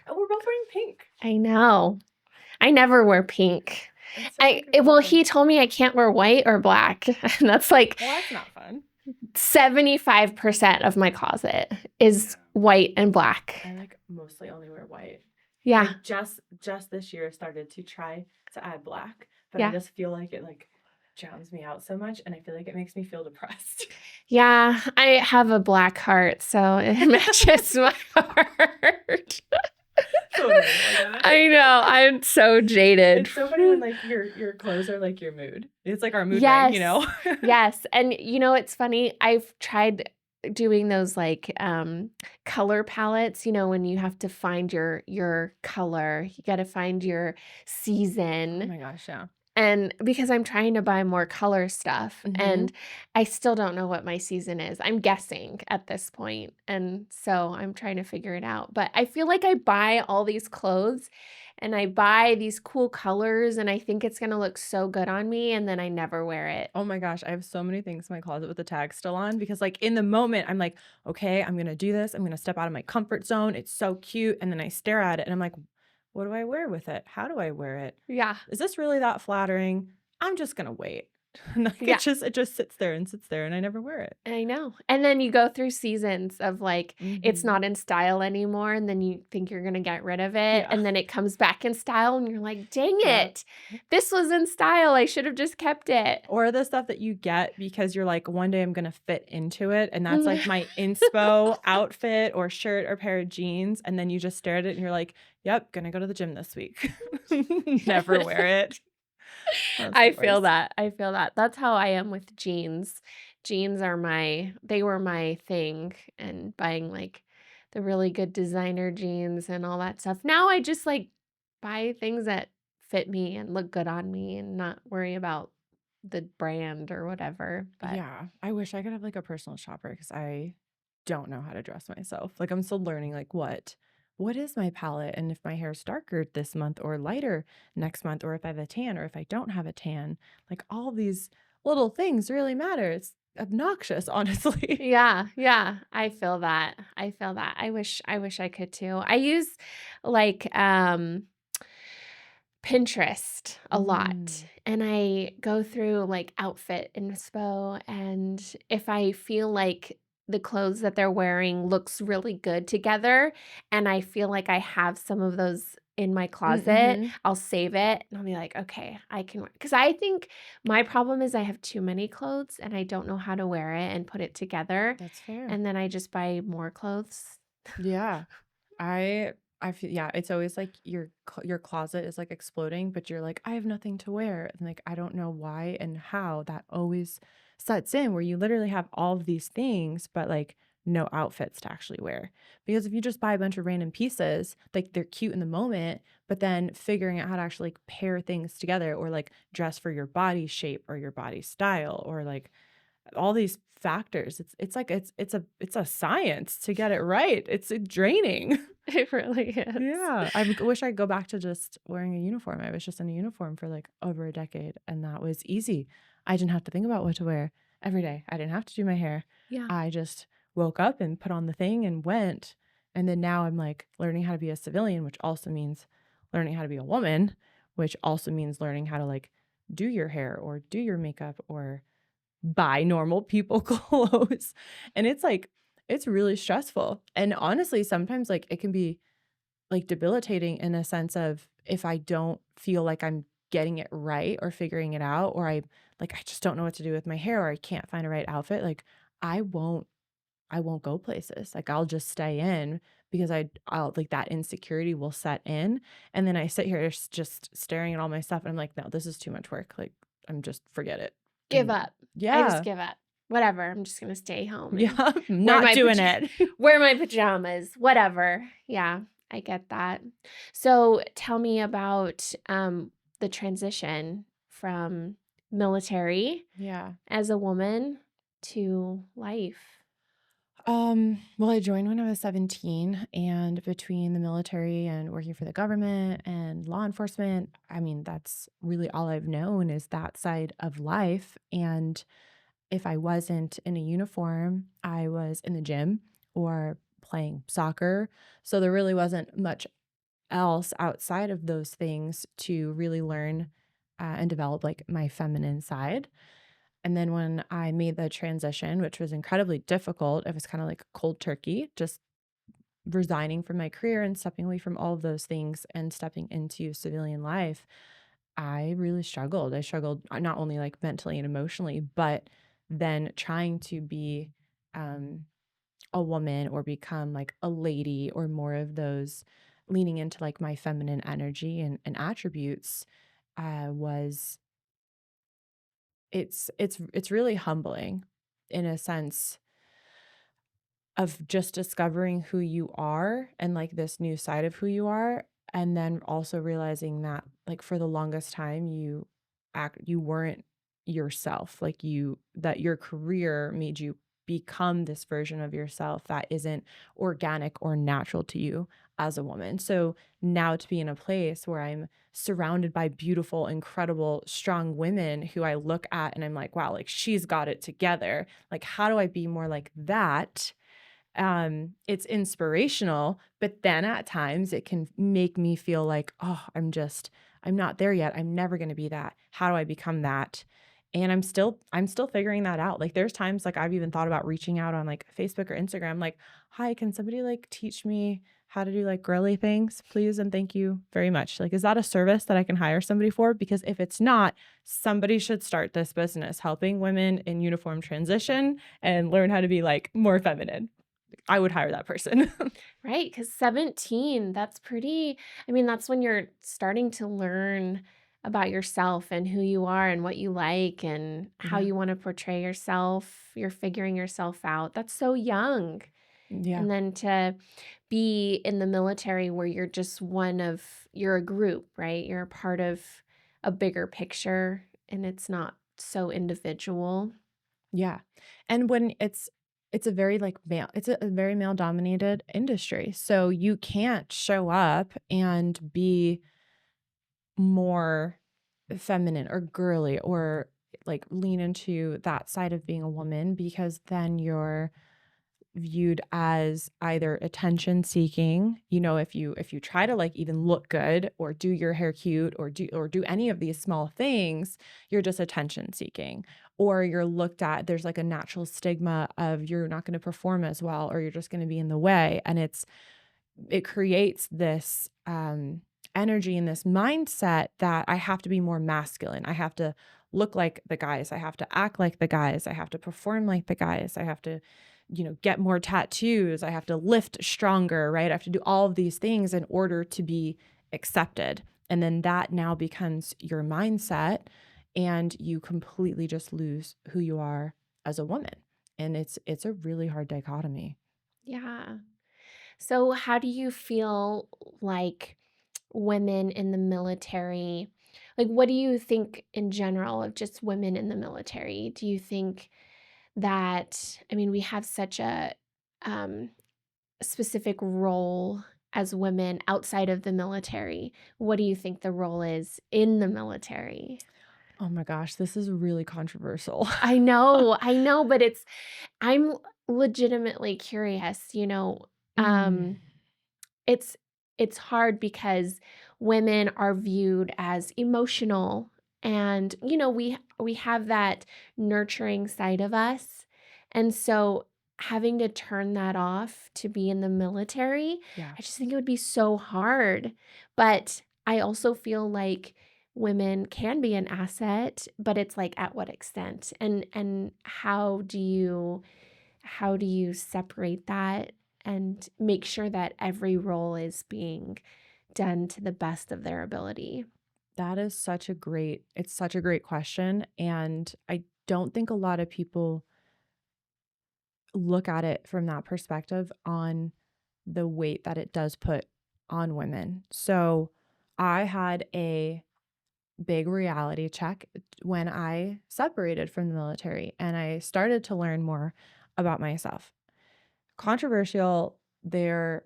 And we're both wearing pink. I know. I never wear pink. It's such a good Well, color. he told me I can't wear white or black. And that's like Well, that's not fun. 75% of my closet is white and black. I like mostly only wear white. Yeah. I just this year started to try to add black, but I Yeah. just feel like it like drowns me out so much, and I feel like it makes me feel depressed. Yeah, I have a black heart, so it matches my heart. Totally, I get it. I know. I'm so jaded. It's so funny when like your clothes are like your mood. It's like our mood ring, Yes. you know? Yes. And you know, it's funny. I've tried doing those like color palettes, you know, when you have to find your color. You got to find your Oh season. my gosh, yeah. And because I'm trying to buy more color stuff Mhm. and I still don't know what my season is. I'm guessing at this point. And so I'm trying to figure it out. But I feel like I buy all these clothes and I buy these cool colors and I think it's going to look so good on me and then I never wear it. Oh my gosh, I have so many things in my closet with the tag still on because like in the moment I'm like, okay, I'm going to do this. I'm going to step out of my comfort zone. It's so cute. And then I stare at it and I'm like, what do I wear with it? How do I wear it? Yeah. Is this really that flattering? I'm just going to wait. And like Yeah. it just sits there and I never wear it. I know. And then you go through seasons of like, it's Mhm. not in style anymore. And then you think you're going to get rid of it. Yeah. And then it comes back in style. And you're like, dang Yeah. it. This was in style. I should have just kept it. Or the stuff that you get because you're like, one day I'm going to fit into it. And that's like my inspo outfit or shirt or pair of jeans. And then you just stare at it and you're like, yep, going to go to the gym this week. Never wear it. I feel that. I feel that. That's how I am with jeans. Jeans are they were my thing and buying like the really good designer jeans and all that stuff. Now I just like buy things that fit me and look good on me and not worry about the brand or whatever. But Yeah, I wish I could have like a personal shopper because I don't know how to dress myself. Like I'm still learning like what is my palette and if my hair is darker this month or lighter next month or if I have a tan or if I don't have a tan. Like all these little things really matter. It's obnoxious, honestly. yeah, yeah, I feel that. I feel that. I wish I could too. I use like Pinterest a lot and I go through like outfit inspo and if I feel like the clothes that they're wearing looks really good together and I feel like I have some of those in my closet, Mhm. I'll save it and I'll be like, okay, I can wear because I think my problem is I have too many clothes and I don't know how to wear it and put it together. That's fair. And then I just buy more clothes. Yeah. I feel yeah, it's always like your closet is like exploding, but you're like, I have nothing to wear. And like I don't know why and how that always sets in where you literally have all of these things, but like no outfits to actually wear. Because if you just buy a bunch of random pieces, like they're cute in the moment, but then figuring out how to actually like pair things together or like dress for your body shape or your body style or like all these factors. It's like it's a science to get it right. It's draining. It really is. Yeah, I wish I'd go back to just wearing a uniform. I was just in a uniform for like over a decade, and that was easy. I didn't have to think about what to wear every day. I didn't have to do my hair. Yeah. I just woke up and put on the thing and went. And then now I'm like learning how to be a civilian, which also means learning how to be a woman, which also means learning how to like do your hair or do your makeup or buy normal people clothes. And it's like, it's really stressful. And honestly, sometimes like it can be like debilitating in a sense of if I don't feel like I'm getting it right or figuring it out, or I just don't know what to do with my hair or I can't find a right outfit, like I won't I won't go places. Like I'll just stay in because I'll like that insecurity will set in. And then I sit here just staring at all my stuff and I'm like, no, this is too much work. Like I'm just forget it. Give And up. I just yeah. give up. Whatever. I'm just gonna stay home and Yeah, wear not my doing it. wear my pajamas. Whatever. Yeah, I get that. So tell me about the transition from military Yeah. as a woman to life. Well, I joined when I was 17, and between the military and working for the government and law enforcement, I mean, that's really all I've known is that side of life. And if I wasn't in a uniform, I was in the gym or playing soccer. So there really wasn't much else outside of those things to really learn and develop like my feminine side. And then when I made the transition, which was incredibly difficult, it was kind of like cold turkey, just resigning from my career and stepping away from all of those things and stepping into civilian life. I really struggled. I struggled not only like mentally and emotionally, but then trying to be um, a woman or become like a lady or more of those leaning into like my feminine energy and attributes was it's really humbling in a sense of just discovering who you are and like this new side of who you are, and then also realizing that like for the longest time you weren't yourself, like you that your career made you become this version of yourself that isn't organic or natural to you as a woman. So now to be in a place where I'm surrounded by beautiful, incredible, strong women who I look at and I'm like, wow, like she's got it together. Like how do I be more like that? It's inspirational, but then at times it can make me feel like, oh, I'm not there yet. I'm never going to be that. How do I become that? And I'm still figuring that out. Like there's times like I've even thought about reaching out on like Facebook or Instagram, like, hi, can somebody like teach me how to do like girly things, please? And thank you very much. Like, is that a service that I can hire somebody for? Because if it's not, somebody should start this business helping women in uniform transition and learn how to be like more feminine. I would hire that person. Right, because 17, that's pretty I mean, that's when you're starting to learn about yourself and who you are and what you like and how Yeah. you wanna portray yourself. You're figuring yourself out. That's so young. Yeah. And then to be in the military where you're a group, right? You're a part of a bigger picture and it's not so individual. Yeah. And when it's a very like male it's a very male dominated industry. So you can't show up and be more feminine or girly or like lean into that side of being a woman because then you're viewed as either attention seeking, if you try to like even look good or do your hair cute or do any of these small things, you're just attention seeking. Or you're looked at, there's like a natural stigma of you're not going to perform as well or you're just going to be in the way. And it creates this energy and this mindset that I have to be more masculine. I have to look like the guys. I have to act like the guys. I have to perform like the guys. I have to, get more tattoos. I have to lift stronger, right? I have to do all of these things in order to be accepted. And then that now becomes your mindset and you completely just lose who you are as a woman. And it's a really hard dichotomy. Yeah. So, how do you feel like women in the military like, what do you think in general of just women in the military? Do you think that I mean, we have such a, um, specific role as women outside of the military. What do you think the role is in the military? Oh my gosh, this is really controversial. I know, but I'm legitimately curious, Mm, um It's it's hard because women are viewed as emotional and, we have that nurturing side of us, and so having to turn that off to be in the military, yeah, I just think it would be so hard, but I also feel like women can be an asset, but it's like, at what extent? And how do you separate that and make sure that every role is being done to the best of their ability? that is it's such a great question. And I don't think a lot of people look at it from that perspective on the weight that it does put on women. So I had a big reality check when I separated from the military and I started to learn more about myself. Controversial, there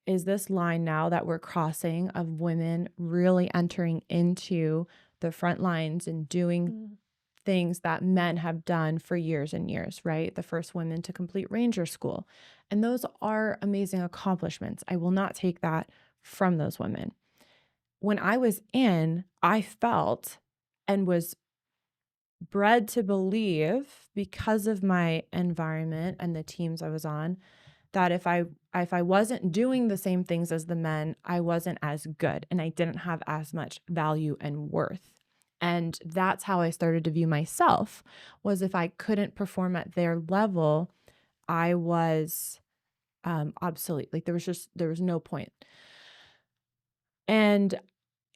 is this line now that we're crossing of women really entering into the front lines and doing Mm. things that men have done for years and years, right? The first women to complete ranger school. And those are amazing accomplishments. I will not take that from those women. When I was in, I felt and was bred to believe, because of my environment and the teams I was on, that if I wasn't doing the same things as the men, I wasn't as good and I didn't have as much value and worth. And that's how I started to view myself, was if I couldn't perform at their level, I was obsolete. Like there was no point. And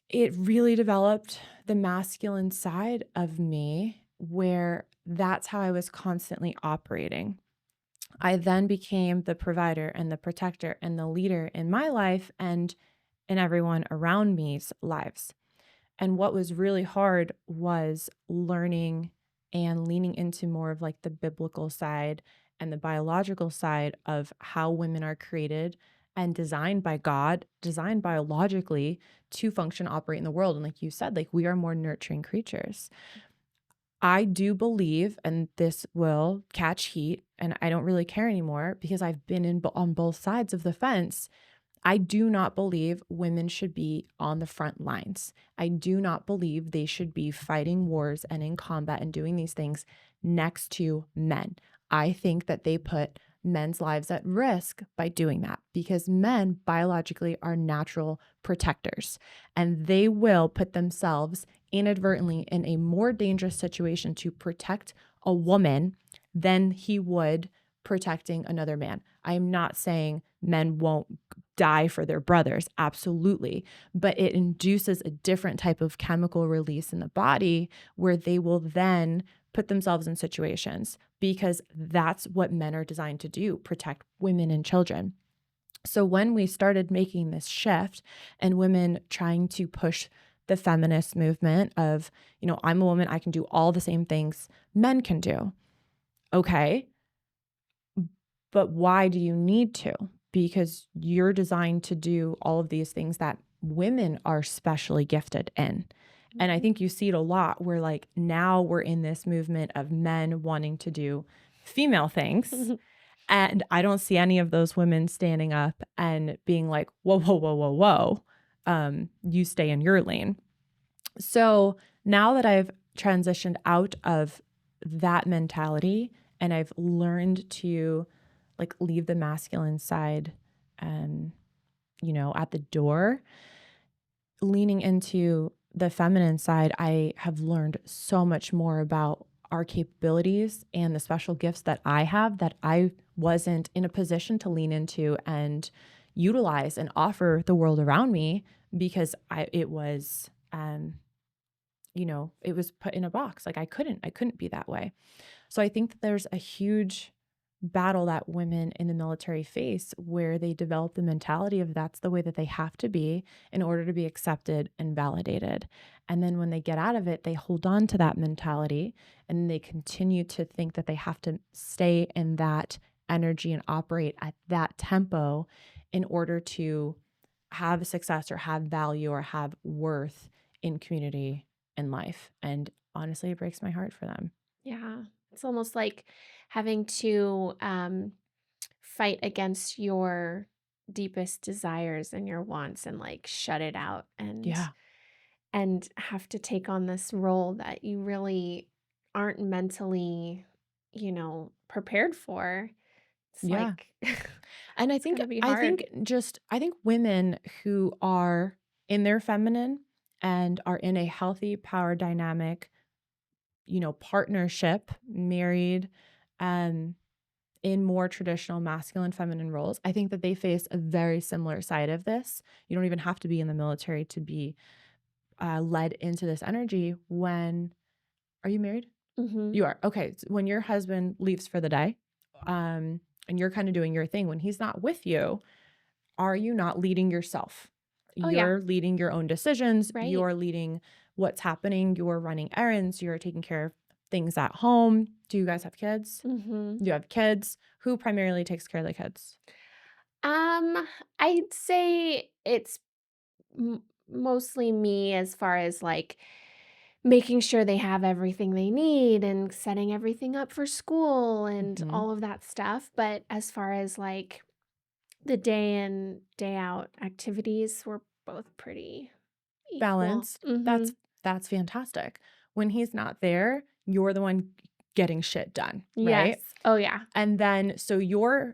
it really developed the masculine side of me, where that's how I was constantly operating. I then became the provider and the protector and the leader in my life and in everyone around me's lives. And what was really hard was learning and leaning into more of like the biblical side and the biological side of how women are created and designed by God, designed biologically to function, operate in the world. And like you said, like we are more nurturing creatures. I do believe, and this will catch heat, and I don't really care anymore because I've been on both sides of the fence. I do not believe women should be on the front lines. I do not believe they should be fighting wars and in combat and doing these things next to men. I think that they put men's lives at risk by doing that, because men biologically are natural protectors and they will put themselves inadvertently in a more dangerous situation to protect a woman than he would protecting another man. I am not saying men won't die for their brothers, absolutely, but it induces a different type of chemical release in the body where they will then put themselves in situations, because that's what men are designed to do, protect women and children. So when we started making this shift and women trying to push the feminist movement of, I'm a woman, I can do all the same things men can do. Okay, but why do you need to? Because you're designed to do all of these things that women are specially gifted in. And I think you see it a lot where like now we're in this movement of men wanting to do female things. And I don't see any of those women standing up and being like, whoa, whoa, whoa, whoa, whoa. You stay in your lane. So now that I've transitioned out of that mentality and I've learned to like leave the masculine side, at the door, leaning into the feminine side, I have learned so much more about our capabilities and the special gifts that I have that I wasn't in a position to lean into and utilize and offer the world around me, because it was it was put in a box. Like I couldn't be that way. So I think that there's a huge battle that women in the military face, where they develop the mentality of that's the way that they have to be in order to be accepted and validated. And then when they get out of it, they hold on to that mentality and they continue to think that they have to stay in that energy and operate at that tempo in order to have success or have value or have worth in community and life. And honestly, it breaks my heart for them. Yeah. It's almost like having to fight against your deepest desires and your wants and like shut it out Yeah. and have to take on this role that you really aren't mentally, prepared for. It's Yeah. like And it's gonna be I hard. think I think women who are in their feminine and are in a healthy power dynamic, partnership, married, um, in more traditional masculine feminine roles, I think that they face a very similar side of this. You don't even have to be in the military to be led into this energy. When are you married? Mhm. You are. Okay. So when your husband leaves for the day, and you're kind of doing your thing, when he's not with you, are you not leading yourself? Oh, yeah. You're leading your own decisions. Right. You're leading what's happening. You're running errands. You're taking care of things at home. Do you guys have kids? Mhm. You have kids. Who primarily takes care of the kids? Um, I'd say it's mostly me as far as like making sure they have everything they need and setting everything up for school and Hmm. all of that stuff. But as far as like the day in, day out activities were both pretty equal. Balanced. Mhm. That's fantastic. When he's not there, you're the one getting shit done, right? Yes. Oh, yeah. And then so you are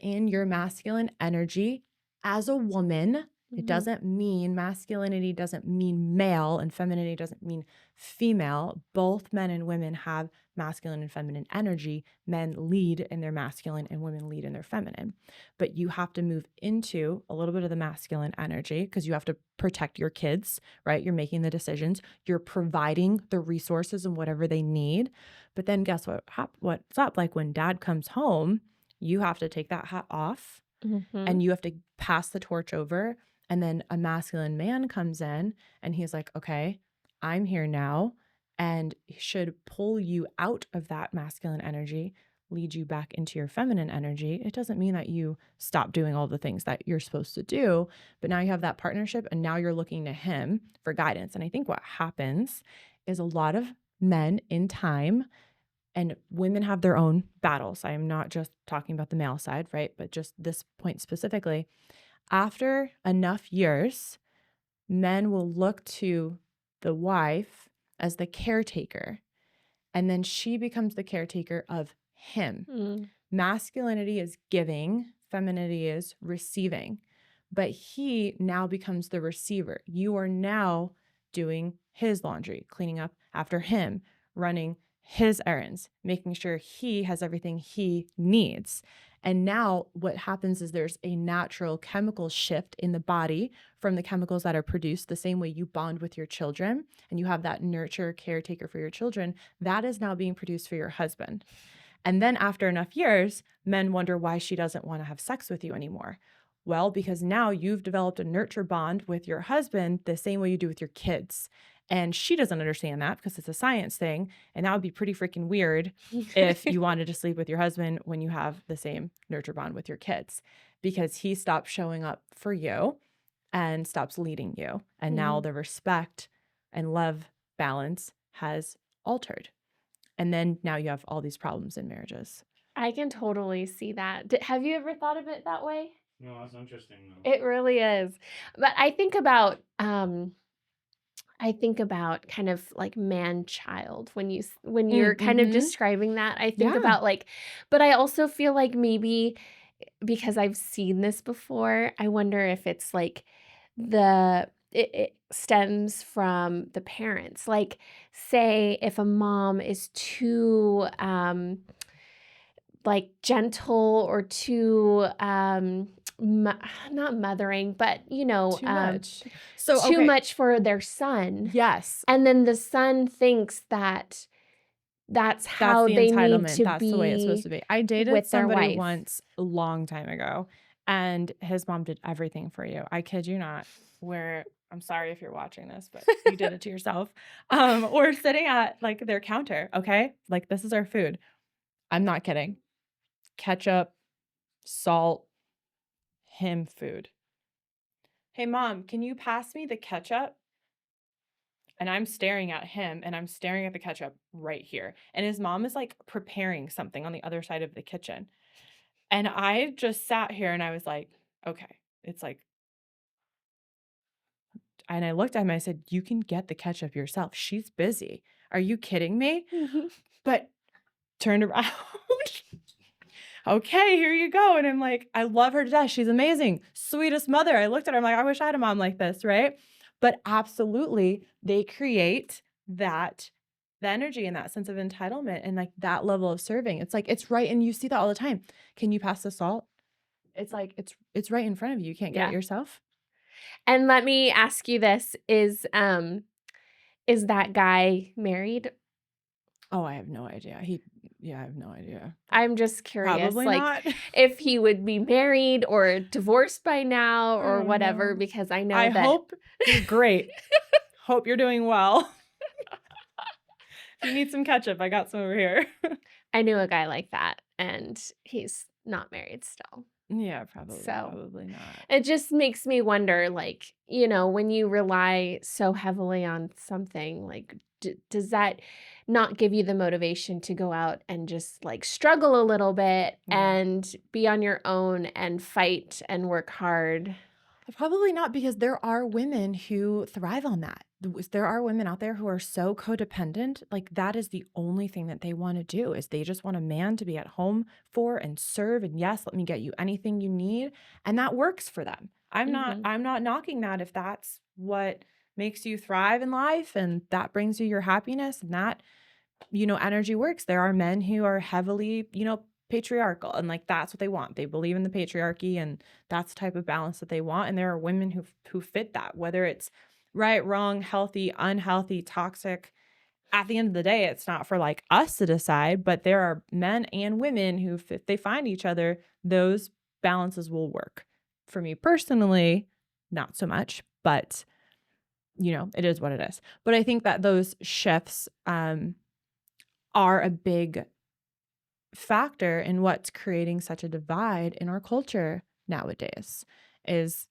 in your masculine energy as a woman. It Mhm. doesn't mean masculinity doesn't mean male and femininity doesn't mean female. Both men and women have masculine and feminine energy. Men lead in their masculine and women lead in their feminine. But you have to move into a little bit of the masculine energy because you have to protect your kids, right? You're making the decisions, you're providing the resources and whatever they need. But then guess what's up? Like when dad comes home, you have to take that hat off Mhm. and you have to pass the torch over. And then a masculine man comes in and he's like, okay, I'm here now. And he should pull you out of that masculine energy, lead you back into your feminine energy. It doesn't mean that you stop doing all the things that you're supposed to do, but now you have that partnership and now you're looking to him for guidance. And I think what happens is a lot of men in time and women have their own battles. I am not just talking about the male side, right? But just this point specifically. After enough years, men will look to the wife as the caretaker, and then she becomes the caretaker of him. Mm. Masculinity is giving, femininity is receiving. But he now becomes the receiver. You are now doing his laundry, cleaning up after him, running his errands, making sure he has everything he needs. And now what happens is there's a natural chemical shift in the body from the chemicals that are produced the same way you bond with your children and you have that nurture caretaker for your children. That is now being produced for your husband. And then after enough years, men wonder why she doesn't want to have sex with you anymore. Well, because now you've developed a nurture bond with your husband the same way you do with your kids. And she doesn't understand that because it's a science thing. And that would be pretty freaking weird if you wanted to sleep with your husband when you have the same nurture bond with your kids, because he stops showing up for you and stops leading you. And now Mhm. the respect and love balance has altered. And then now you have all these problems in marriages. I can totally see that. Have you ever thought of it that way? No, that's interesting though. It really is. But I think about kind of like man child when you're kind of Mm-hmm. describing that. I think Yeah. about like, but I also feel like maybe because I've seen this before, I wonder if it's like it stems from the parents. Like, say if a mom is too like gentle or too not mothering, but Too much. So, too okay. much for their son. Yes. And then the son thinks that that's That's how the they need entitlement. to That's the way it's supposed be to be. I dated with their somebody wife. once a long time ago, and his mom did everything for you. I kid you not. Where I'm sorry if you're watching this, but you did it to yourself. Or sitting at like their counter, okay? Like this is our food. I'm not kidding. Ketchup, salt, him food. Hey mom, can you pass me the ketchup? And I'm staring at him and I'm staring at the ketchup right here. And his mom is like preparing something on the other side of the kitchen. And I just sat here and I was like, okay, it's like, and I looked at him and I said, you can get the ketchup yourself. She's busy. Are you kidding me? But turned around. Okay, here you go. And I'm like, I love her to death. She's amazing. Sweetest mother. I looked at her. I'm like, I wish I had a mom like this, right? But absolutely, they create that the energy and that sense of entitlement and like that level of serving. It's like it's right, and you see that all the time. Can you pass the salt? It's like it's right in front of you. You can't get it Yeah. yourself. And let me ask you this, is that guy married? Oh, I have no idea. Yeah, I have no idea. I'm just curious, Probably like, not. if he would be married or divorced by now I or don't whatever, know. because I know I that hope he's great. Hope you're doing well. If you need some ketchup, I got some over here. I knew a guy like that, and he's not married still. Yeah, So, probably not. it just makes me wonder, like, when you rely so heavily on something, like, does that not give you the motivation to go out and just, like, struggle a little bit Yeah. and be on your own and fight and work hard? Probably not, because there are women who thrive on that. There are women out there who are so codependent, like that is the only thing that they want to do is they just want a man to be at home for and serve and yes, let me get you anything you need, and that works for them. Mhm. I'm not knocking that if that's what makes you thrive in life and that brings you your happiness and that energy works. There are men who are heavily, patriarchal and like that's what they want. They believe in the patriarchy and that's the type of balance that they want. And there are women who fit that, whether it's right, wrong, healthy, unhealthy, toxic. At the end of the day, it's not for like us to decide, but there are men and women who if they find each other, those balances will work. For me personally, not so much, but it is what it is. But I think that those shifts are a big factor in what's creating such a divide in our culture nowadays is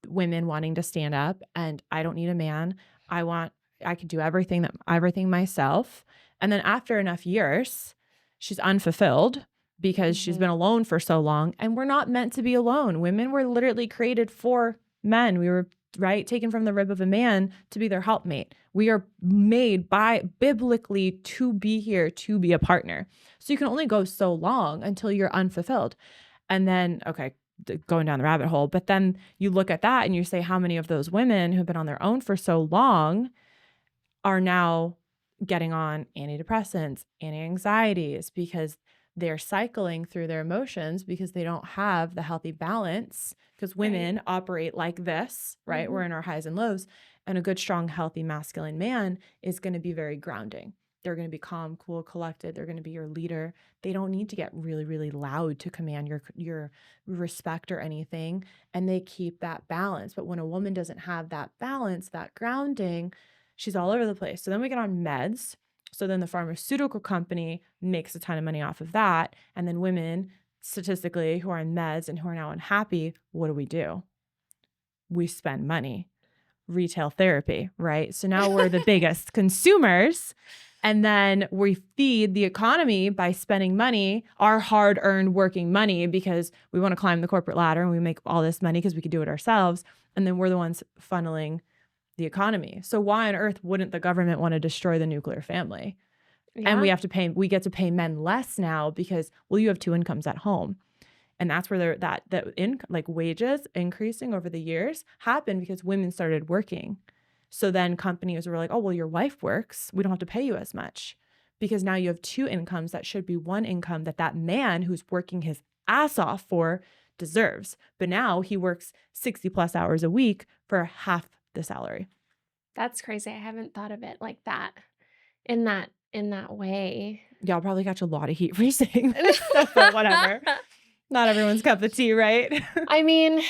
women wanting to stand up and I don't need a man. I could do everything myself. And then after enough years, she's unfulfilled because she's been Mhm. alone for so long and we're not meant to be alone. Women were literally created for men. We were right taken from the rib of a man to be their helpmate. We are made by biblically to be here to be a partner. So you can only go so long until you're unfulfilled. And then, okay, going down the rabbit hole, but then you look at that and you say, how many of those women who've been on their own for so long are now getting on antidepressants, anti-anxieties because they're cycling through their emotions because they don't have the healthy balance because Right. women operate like this, right? We're Mhm. in our highs and lows. And a good, strong, healthy masculine man is going to be very grounding. They're going to be calm, cool, collected. They're going to be your leader. They don't need to get really, really loud to command your respect or anything. And they keep that balance. But when a woman doesn't have that balance, that grounding, she's all over the place. So then we get on meds. So then the pharmaceutical company makes a ton of money off of that. And then women, statistically, who are on meds and who are now unhappy, what do? We spend money. Retail therapy, right? So now we're the biggest consumers. And then we feed the economy by spending money, our hard earned working money, because we want to climb the corporate ladder and we make all this money because we could do it ourselves. And then we're the ones funneling the economy. So why on earth wouldn't the government want to destroy the nuclear family? And Yeah. we get to pay men less now because, well, you have two incomes at home. And that's where like wages increasing over the years happened because women started working. So then companies were like, oh, well, your wife works. We don't have to pay you as much because now you have two incomes that should be one income that man who's working his ass off for deserves. But now he works 60 plus hours a week for half the salary. That's crazy. I haven't thought of it like that, in that way. Y'all probably catch a lot of heat for saying this stuff, but whatever. Not everyone's cup of tea, right? I mean,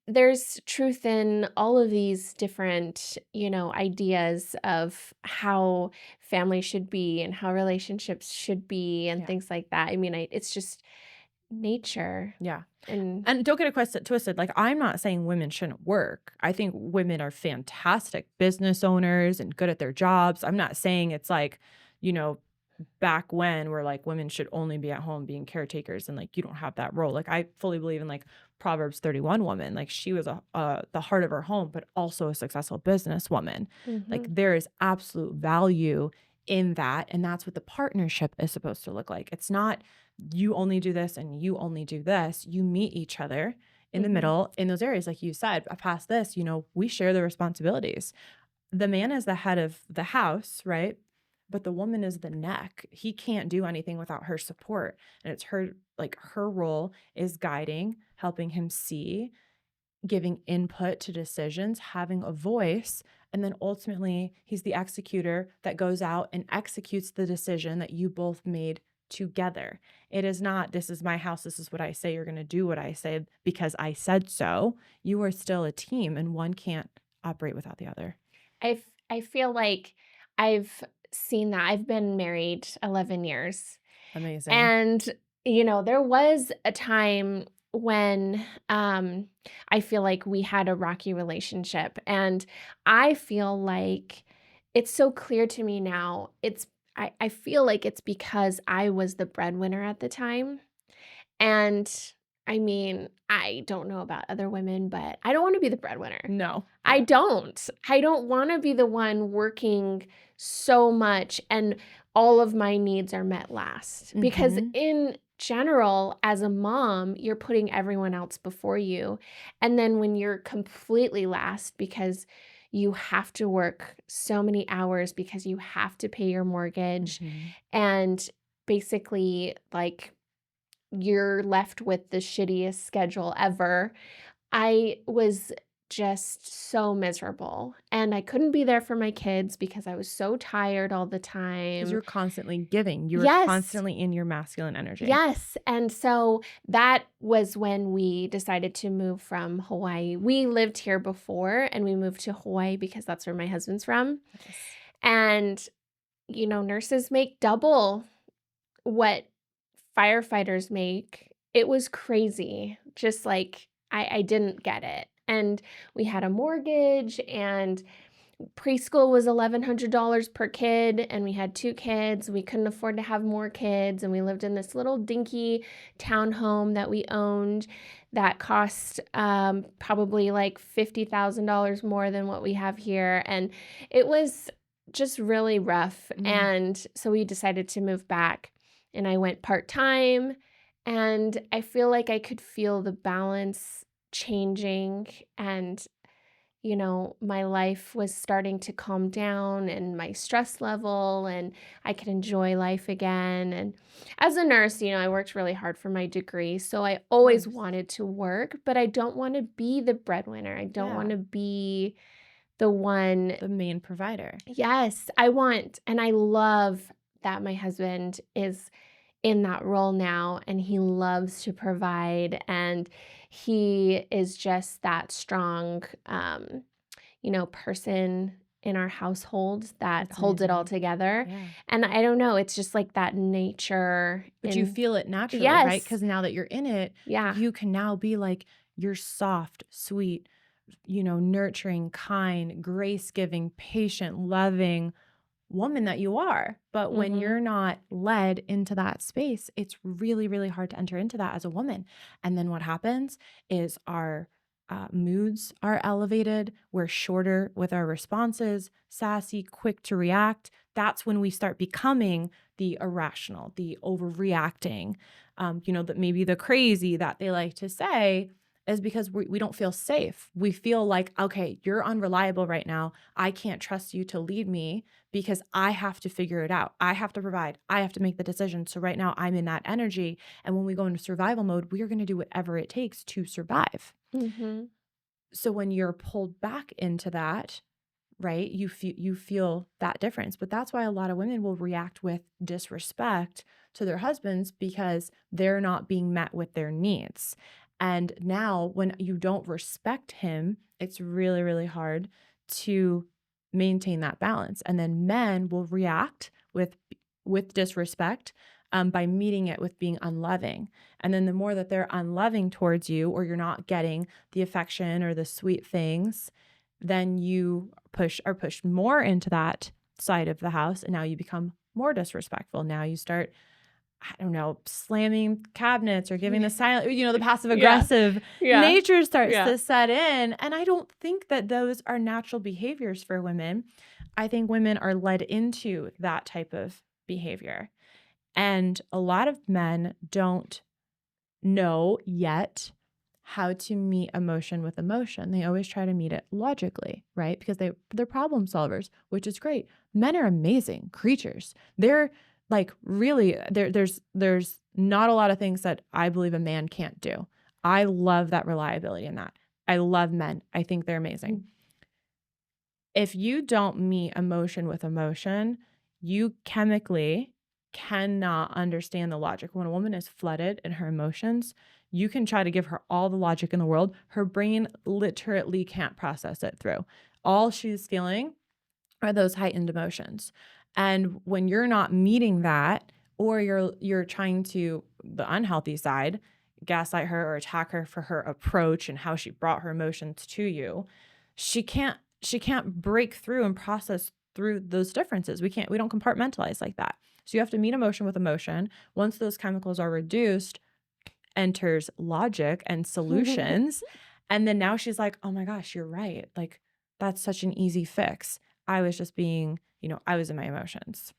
there's truth in all of these different, ideas of how family should be and how relationships should be and Yeah. things like that. It's just nature. Yeah. And And don't get it twisted. Like, I'm not saying women shouldn't work. I think women are fantastic business owners and good at their jobs. I'm not saying it's like, you know, back when where like women should only be at home being caretakers and like you don't have that role. Like I fully believe in like Proverbs 31 woman. Like she was the heart of her home, but also a successful businesswoman. Like mhm, there is absolute value in that. And that's what the partnership is supposed to look like. It's not you only do this and you only do this. You meet each other in the mhm, middle in those areas. Like you said, past this, we share the responsibilities. The man is the head of the house, right? But the woman is the neck. He can't do anything without her support. And it's her role is guiding, helping him see, giving input to decisions, having a voice. And then ultimately, he's the executor that goes out and executes the decision that you both made together. It is not, this is my house. This is what I say. You're going to do what I say because I said so. You are still a team, and one can't operate without the other. I feel like I've seen that. I've been married 11 years. Amazing. And, there was a time when I feel like we had a rocky relationship. And I feel like it's so clear to me now. I feel like it's because I was the breadwinner at the time. And I mean, I don't know about other women, but I don't want to be the breadwinner. No. I Yeah. don't. I don't want to be the one working so much and all of my needs are met last. Because Mhm. in general, as a mom, you're putting everyone else before you. And then when you're completely last because you have to work so many hours because you have to pay your mortgage Mhm. and basically like you're left with the shittiest schedule ever. I was just so miserable, and I couldn't be there for my kids because I was so tired all the 'Cause time. you're constantly giving. You were Yes, constantly in your masculine energy. yes, and so that was when we decided to move from Hawaii. We lived here before, and we moved to Hawaii because that's where my husband's from, Yes. and, nurses make double what firefighters make. It was crazy. Just like I didn't get it. And we had a mortgage and preschool was $1,100 per kid and we had 2 kids. We couldn't afford to have more kids and we lived in this little dinky townhome that we owned that cost probably like $50,000 more than what we have here and it was just really rough Mm. and so we decided to move back and I went part-time and I feel like I could feel the balance changing and my life was starting to calm down and my stress level, and I could enjoy life again. And as a nurse, I worked really hard for my degree. So I Of always course. wanted to work, but I don't want to be the breadwinner. I don't want Yeah. to be the one. The main provider. Yes, I want, and I love that my husband is in that role now and he loves to provide and he is just that strong person in our household that That's holds it all amazing. together. Yeah. And I don't know, it's just like that nature But you in feel it naturally, right? yes. Because now that you're in it, Yeah. you can now be like you're soft, sweet, nurturing, kind, grace-giving, patient, loving woman that you are. But when Mhm. you're not led into that space, it's really, really hard to enter into that as a woman. And then what happens is our moods are elevated. We're shorter with our responses, sassy, quick to react. That's when we start becoming the irrational, the overreacting, that maybe the crazy that they like to say is because we don't feel safe. We feel like, okay, you're unreliable right now. I can't trust you to lead me because I have to figure it out. I have to provide. I have to make the decision. So right now I'm in that energy. And when we go into survival mode, we are going to do whatever it takes to survive. Mhm. So when you're pulled back into that, right, you feel that difference. But that's why a lot of women will react with disrespect to their husbands because they're not being met with their needs. And now when you don't respect him, it's really, really hard to maintain that balance. And then men will react with disrespect by meeting it with being unloving. And then the more that they're unloving towards you, or you're not getting the affection or the sweet things, then you are pushed more into that side of the house. And now you become more disrespectful. Now you start, I don't know, slamming cabinets or giving the silent, the passive Yeah. aggressive Yeah. nature starts Yeah. to set in. And I don't think that those are natural behaviors for women. I think women are led into that type of behavior. And a lot of men don't know yet how to meet emotion with emotion. They always try to meet it logically, right? Because they're problem solvers, which is great. Men are amazing creatures. They're like really there's not a lot of things that I believe a man can't do. I love that reliability in that. I love men. I think they're amazing. If you don't meet emotion with emotion, you chemically cannot understand the logic. When a woman is flooded in her emotions, you can try to give her all the logic in the world. Her brain literally can't process it through. All she's feeling are those heightened emotions. And when you're not meeting that, or you're trying to, the unhealthy side, gaslight her or attack her for her approach and how she brought her emotions to you, she can't break through and process through those differences. We don't compartmentalize like that. So you have to meet emotion with emotion. Once those chemicals are reduced, enters logic and solutions. And then now she's like, oh my gosh, you're right. Like, that's such an easy fix. I was just being, I was in my emotions.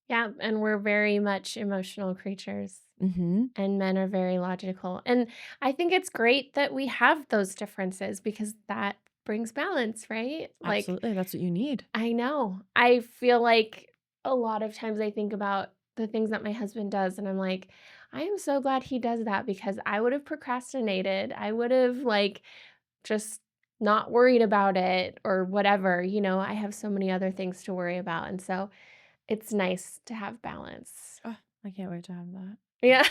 Yeah, and we're very much emotional creatures, Mm-hmm. and men are very logical. And I think it's great that we have those differences because that brings balance, right? Like, Absolutely. That's what you need. I know. I feel like a lot of times I think about the things that my husband does, and I'm like, I am so glad he does that because I would have procrastinated. I would have, like, just not worried about it or whatever. I have so many other things to worry about. And so it's nice to have balance. Oh, I can't wait to have that. Yeah.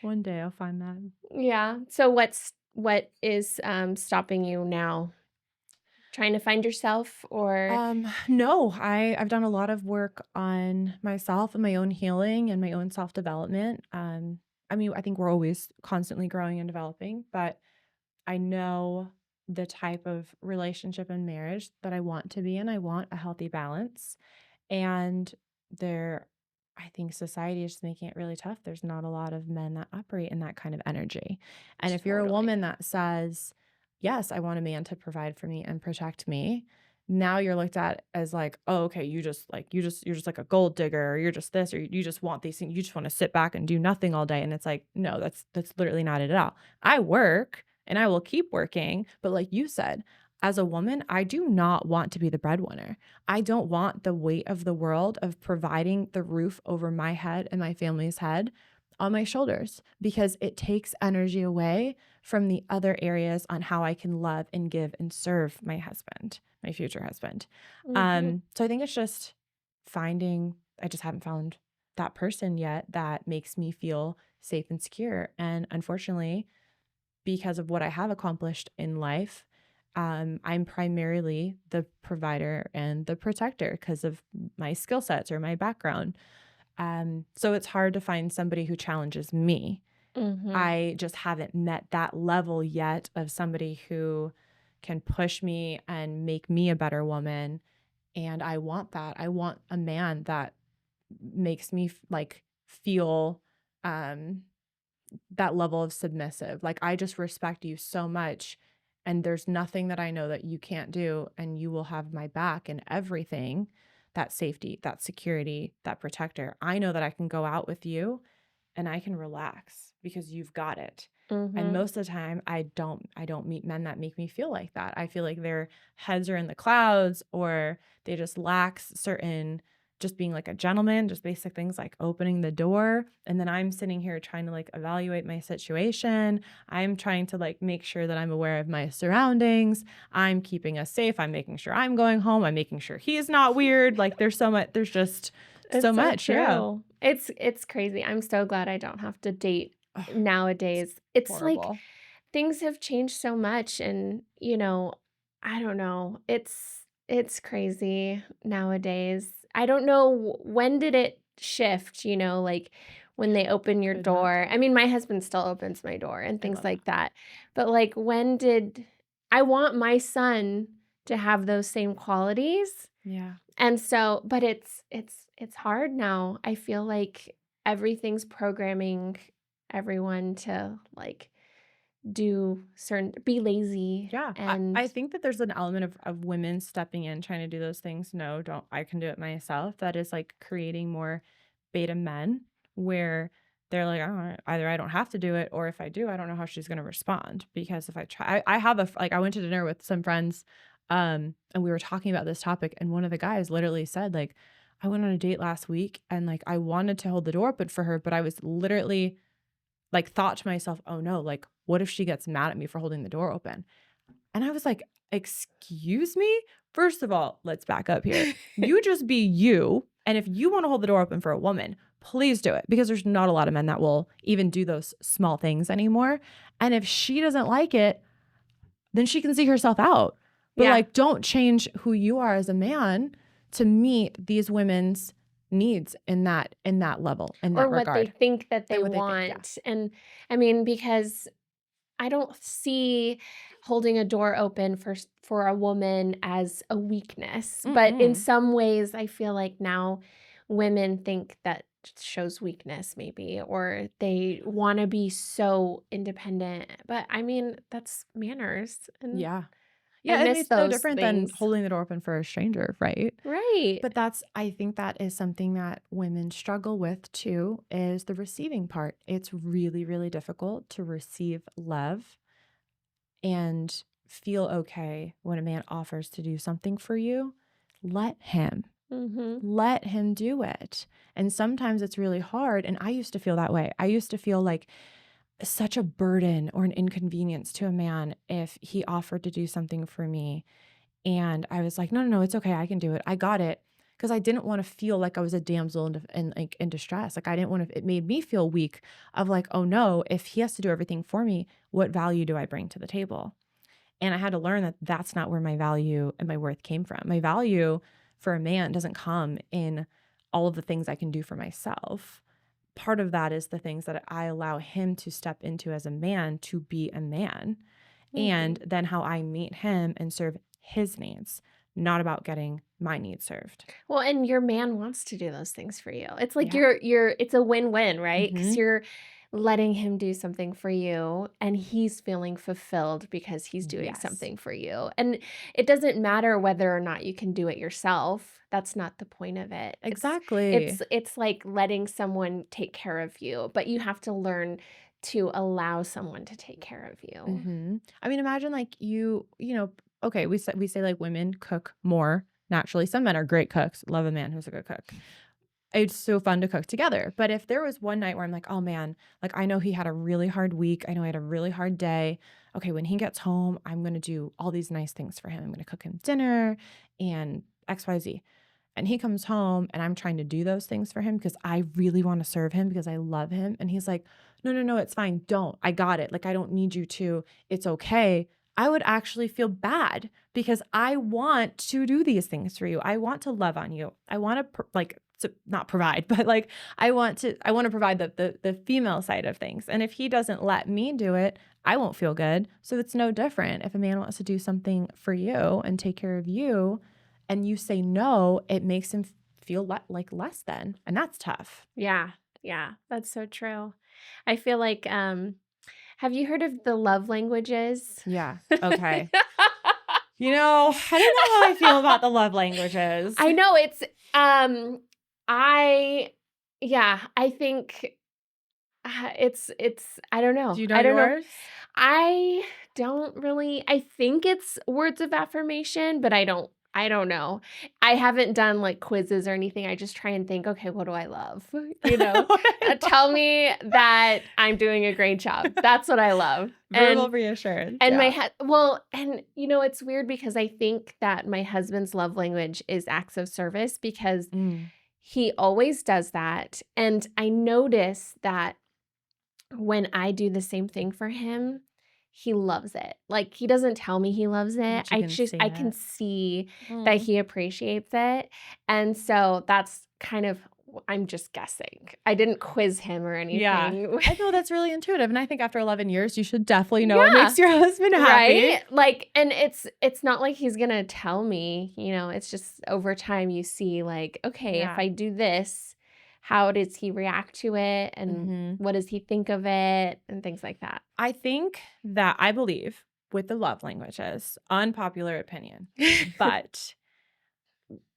One day I'll find that. Yeah. So what is stopping you now? Trying to find yourself or No, I've done a lot of work on myself and my own healing and my own self-development. I mean, I think we're always constantly growing and developing, but I know the type of relationship and marriage that I want to be in. I want a healthy balance. And there, I think society is just making it really tough. There's not a lot of men that operate in that kind of energy. And if you're a woman totally. that says, yes, I want a man to provide for me and protect me, now you're looked at as like, oh, okay, you're just like a gold digger, or you're just this, or you just want these things, you just want to sit back and do nothing all day. And it's like, no, that's literally not it at all. I work and I will keep working. But like you said, as a woman, I do not want to be the breadwinner. I don't want the weight of the world of providing the roof over my head and my family's head on my shoulders because it takes energy away from the other areas on how I can love and give and serve my husband, my future husband. Mhm. So I think it's just I just haven't found that person yet that makes me feel safe and secure. And unfortunately, because of what I have accomplished in life, I'm primarily the provider and the protector because of my skill sets or my background. So it's hard to find somebody who challenges me. Mhm. I just haven't met that level yet of somebody who can push me and make me a better woman. And I want that. I want a man that makes me like feel um that level of submissive. Like, I just respect you so much, and there's nothing that I know that you can't do, and you will have my back in everything. That safety, that security, that protector. I know that I can go out with you and I can relax because you've got it. And Mhm. most of the time I don't meet men that make me feel like that. I feel like their heads are in the clouds or they just lack certain just being like a gentleman, just basic things like opening the door. And then I'm sitting here trying to like evaluate my situation. I'm trying to like make sure that I'm aware of my surroundings. I'm keeping us safe. I'm making sure I'm going home. I'm making sure he's not weird. Like there's just so It's so much. Yeah. true. It's crazy. I'm so glad I don't have to date Ugh, it's nowadays. It's like horrible. things have changed so much and, I don't know. It's crazy nowadays. I don't know when did it shift, like when they open your Could not door. tell I mean, you. my husband still opens my door and I things love that. like that. But like when did I want my son to have those same qualities? Yeah. And so but it's hard now. I feel like everything's programming everyone to, like, do certain be lazy Yeah. I and think that there's an element of women stepping in, trying to do those things. No, don't, I can do it myself. That is like creating more beta men where they're like, oh, either I don't have to do it, or if I do, I don't know how she's going to respond. Because if I try, I have like, I went to dinner with some friends, and we were talking about this topic, and one of the guys literally said, like, I went on a date last week and like I wanted to hold the door open for her, but I was literally like thought to myself, oh no, like what if she gets mad at me for holding the door open? And I was like, excuse me? First of all, let's back up here. You just be you. And if you want to hold the door open for a woman, please do it because there's not a lot of men that will even do those small things anymore. And if she doesn't like it, then she can see herself out. But Yeah, like, don't change who you are as a man to meet these women's needs in that level, in or that what they regard. think that And they what they think. Yeah. want, and, I mean, because I don't see holding a door open for a woman as a weakness, but in Mm-mm. some ways, I feel like now women think that shows weakness maybe, or they wanna be so independent, but I mean, that's manners, and Yeah. I Yeah, I mean, miss it's no those different than things. holding the door open for a stranger, right? Right. But that's I think that is something that women struggle with too, is the receiving part. It's really, really difficult to receive love and feel okay when a man offers to do something for you. Let him. Mhm. Let him do it. And sometimes it's really hard. And I used to feel that way. I used to feel like such a burden or an inconvenience to a man if he offered to do something for me. And I was like, no, no, no, it's okay. I can do it. I got it. Because I didn't want to feel like I was a damsel like in distress. Like I didn't want to, it made me feel weak of like, oh no, if he has to do everything for me, what value do I bring to the table? And I had to learn that that's not where my value and my worth came from. My value for a man doesn't come in all of the things I can do for myself. Part of that is the things that I allow him to step into as a man to be a man. And Mhm. then how I meet him and serve his needs, not about getting my needs served. Well, and your man wants to do those things for you. It's like Yeah. you're it's a win-win, right? Because 'Cause Mhm. you're letting him do something for you, and he's feeling fulfilled because he's doing Yes. something for you. And it doesn't matter whether or not you can do it yourself. That's not the point of it. It's Exactly. it's it's like letting someone take care of you, but you have to learn to allow someone to take care of you. I mean, imagine like okay, we say like women cook more naturally. Some men are great cooks. Love a man who's a good cook. It's so fun to cook together. But if there was one night where I'm like, oh man, like I know he had a really hard week. I know he had a really hard day. Okay, when he gets home, I'm going to do all these nice things for him. I'm going to cook him dinner and XYZ. And he comes home and I'm trying to do those things for him because I really want to serve him because I love him. And he's like, no, no, no, it's fine. Don't. I got it. Like, I don't need you to. It's okay. I would actually feel bad because I want to do these things for you. I want to love on you. I want to to not provide, but like I want to provide the female side of things. And if he doesn't let me do it, I won't feel good. So it's no different. If a man wants to do something for you and take care of you, and you say no, it makes him feel like less than, and that's tough. Yeah, yeah, that's so true. I feel like, have you heard of the love languages? Yeah. Okay. I don't know how I feel about the love languages. I know um, I yeah, I think, I don't Do know. you know I don't know. yours? I don't really I think it's words of affirmation, but I don't know. I haven't done, like, quizzes or anything. I just try and think, "Okay, what do I love?" You know? What I Tell love. me that I'm doing a great job. That's what I love. Verbal reassurance, And yeah. it's weird because I think that my husband's love language is acts of service because Mm, he always does that, and I notice that when I do the same thing for him, he loves it. Like, he doesn't tell me he loves it. but you can see I can it. see that Mm. he appreciates it, and so that's kind of I'm just guessing. I didn't quiz him or Yeah. anything. I feel that's really intuitive, and I think after 11 years, you should definitely know what Yeah. makes your husband happy. Right? Like, and it's not like he's gonna tell me, it's just over time you see like, okay, if Yeah. I do this, how does he react to it and Mhm. what does he think of it and things like that. I think that I believe with the love languages, unpopular opinion, but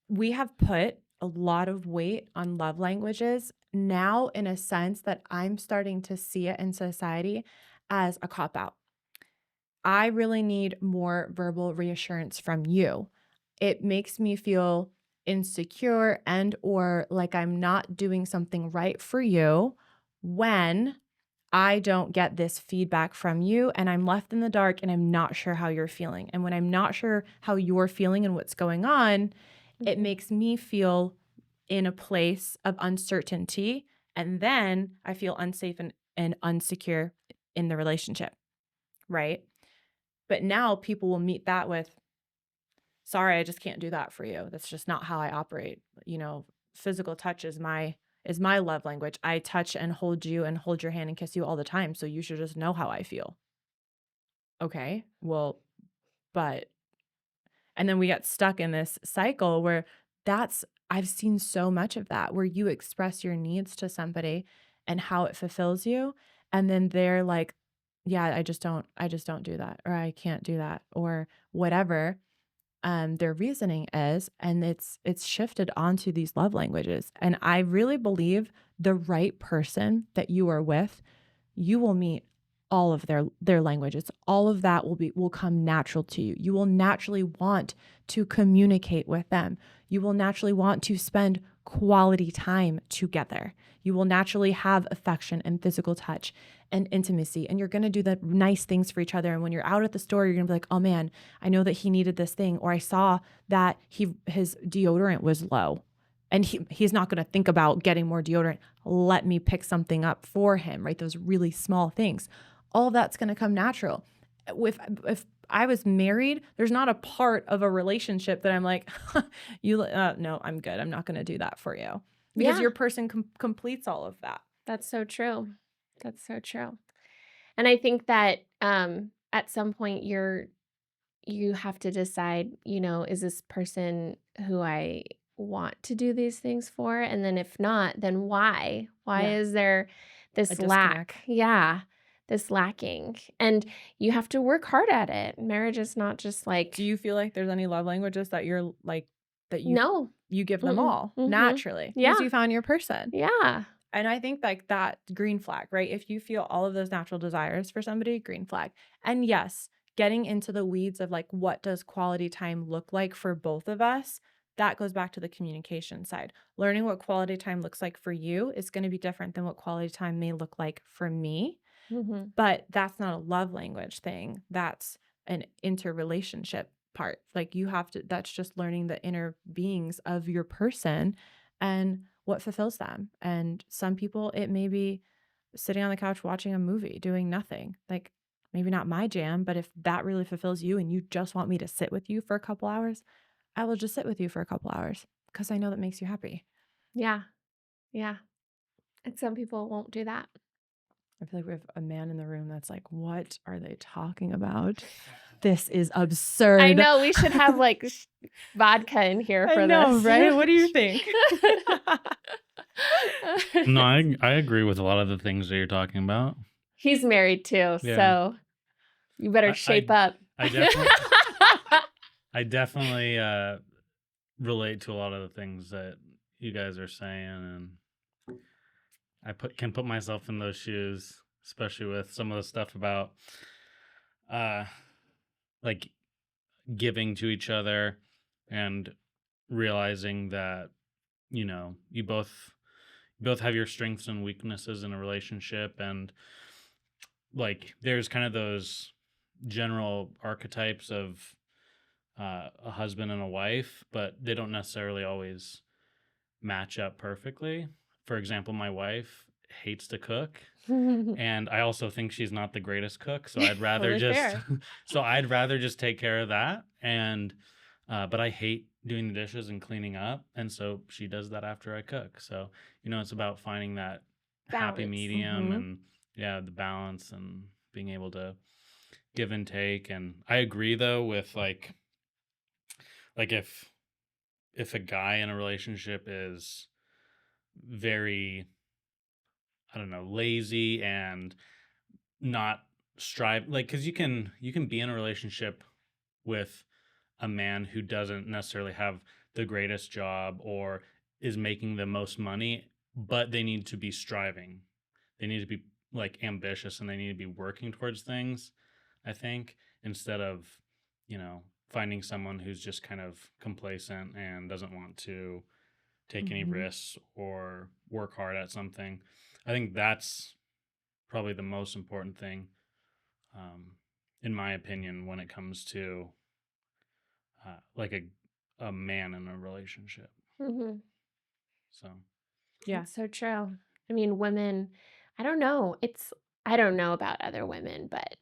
we have put a lot of weight on love languages now in a sense that I'm starting to see it in society as a cop out. I really need more verbal reassurance from you. It makes me feel insecure and or like I'm not doing something right for you when I don't get this feedback from you and I'm left in the dark and I'm not sure how you're feeling. And when I'm not sure how you're feeling and what's going on, it Mhm. makes me feel in a place of uncertainty. And then I feel unsafe and unsecure in the relationship, right? But now people will meet that with, sorry, I just can't do that for you. That's just not how I operate. Physical touch is my love language. I touch and hold you and hold your hand and kiss you all the time. So you should just know how I feel. Okay, well, but and then we get stuck in this cycle where that's I've seen so much of that where you express your needs to somebody and how it fulfills you, and then they're like, "Yeah, I just don't do that," or "I can't do that," or whatever, their reasoning is, and it's shifted onto these love languages, and I really believe the right person that you are with, you will meet all of their languages. All of that will come natural to you. You will naturally want to communicate with them. You will naturally want to spend quality time together. You will naturally have affection and physical touch and intimacy, and you're going to do the nice things for each other. And when you're out at the store, you're going to be like, "Oh man, I know that he needed this thing," or "I saw that his deodorant was low." And he's not going to think about getting more deodorant. Let me pick something up for him, right? Those really small things. All of that's going to come natural. If I was married, there's not a part of a relationship that I'm like, no, I'm good. I'm not going to do that for you because Yeah, your person completes all of that. that's so true. That's so true. And I think that, at some point you have to decide, is this person who I want to do these things for? And then if not, then why? Why Yeah, is there a this lack? disconnect. Yeah, this lacking. And you have to work hard at it. Marriage is not just Do like, you feel like there's any love languages that you're like that no. you give them Mm-mm. all Mm-hmm. naturally because Yeah. you found your person? Yeah. And I think like that green flag, right? If you feel all of those natural desires for somebody, green flag. And yes, getting into the weeds of like what does quality time look like for both of us, that goes back to the communication side. Learning what quality time looks like for you is going to be different than what quality time may look like for me. Mm-hmm. But that's not a love language thing. That's an interrelationship part. Like you have to, that's just learning the inner beings of your person and what fulfills them. And some people, it may be sitting on the couch watching a movie, doing nothing. Like maybe not my jam, but if that really fulfills you and you just want me to sit with you for a couple hours, I will just sit with you for a couple hours because I know that makes you happy. Yeah. Yeah. And some people won't do that. I feel like we have a man in the room that's like, what are they talking about? This is I absurd. know we should have like vodka in here I for know, this. right? What do you think? No, I agree with a lot of the things that you're talking about. He's married too, Yeah. so you better I shape I, up. I definitely I definitely relate to a lot of the things that you guys are saying, and can put myself in those shoes, especially with some of the stuff about uh like giving to each other and realizing that, you both have your strengths and weaknesses in a relationship, and like there's kind of those general archetypes of a husband and a wife, but they don't necessarily always match up perfectly. For example, my wife hates to cook, and I also think she's not the greatest cook, so I'd rather Totally just fair. take care of that. And but I hate doing the dishes and cleaning up, and so she does that after I cook. So, it's about finding that happy Balance. medium, Hmm. and yeah, the balance, and being able to give and take. And I agree though with like if a guy in a relationship is very, I don't know, lazy and not strive, like, because you can be in a relationship with a man who doesn't necessarily have the greatest job or is making the most money, but they need to be striving. They need to be like ambitious, and they need to be working towards things, I think, instead of, finding someone who's just kind of complacent and doesn't want to take any Hmm. risks or work hard at something. I think that's probably the most important thing, um, in my opinion, when it comes to like a man in a relationship. Mhm. So Yeah. That's so true. I mean, women, I don't know. I don't know about other women, but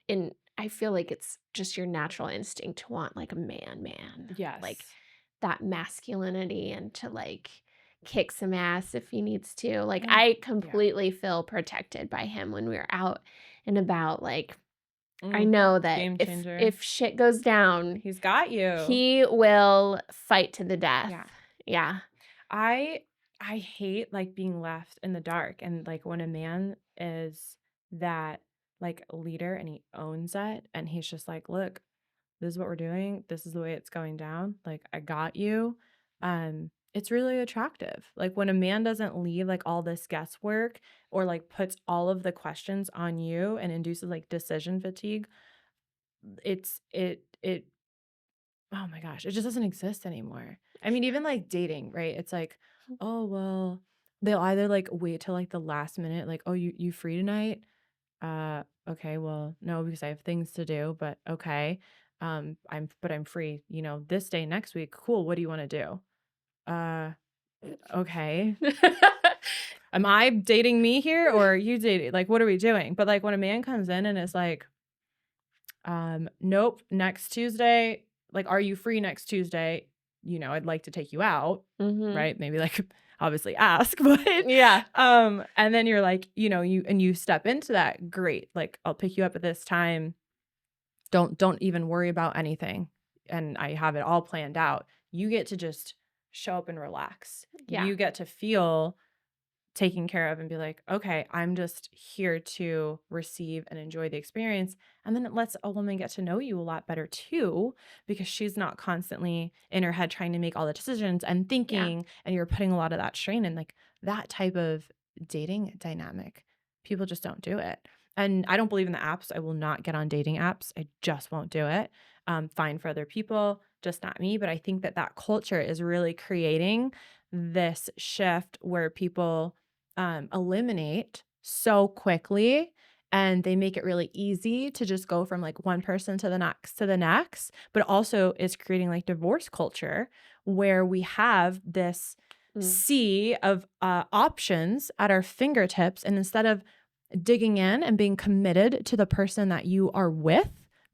I feel like it's just your natural instinct to want like a man, like Yes. that masculinity and to like kick some ass if he needs to. Like And I yeah. completely feel protected by him when we're out and about. Like I Mm, know that game if changer. if shit goes down, He's got you. he will fight to the death. Yeah. Yeah. I I hate, like, being left in the dark, and, like, when a man is that, like, leader and he owns it, and he's just like, "Look, this is what we're doing. This is the way it's going down. Like, I got you." It's really attractive. Like, when a man doesn't leave, like, all this guesswork or, like, puts all of the questions on you and induces, like, decision fatigue, it oh my gosh, it just doesn't exist anymore. I mean, even, like, dating, right? It's like, "Oh, well," they'll either, like, wait till, like, the last minute, like, "Oh, you free tonight?" Okay, well, no, because I have things to do, but okay. I'm free, this day next week. Cool. What do you want to do? Uh, okay. Am I dating me here or are you dating? Like, what are we doing? But like when a man comes in and is like, nope, next Tuesday, like, are you free next Tuesday? I'd like to take you out, Mhm. right? Maybe like obviously ask, but Yeah. and then you're like, you step into that, great. Like, I'll pick you up at this time. Don't even worry about anything. And I have it all planned out. You get to just show up and relax. Yeah. You get to feel taken care of and be like, okay, I'm just here to receive and enjoy the experience. And then it lets a woman get to know you a lot better too, because she's not constantly in her head trying to make all the decisions and Yeah. thinking, and you're putting a lot of that strain in, like that type of dating dynamic. People just don't do it. And I don't believe in the apps. I will not get on dating apps. I just won't do it. Fine for other people, just not me. But I think that culture is really creating this shift where people eliminate so quickly, and they make it really easy to just go from like one person to the next to the next, but also is creating like divorce culture where we have this Mm. sea of options at our fingertips, and instead of digging in and being committed to the person that you are with,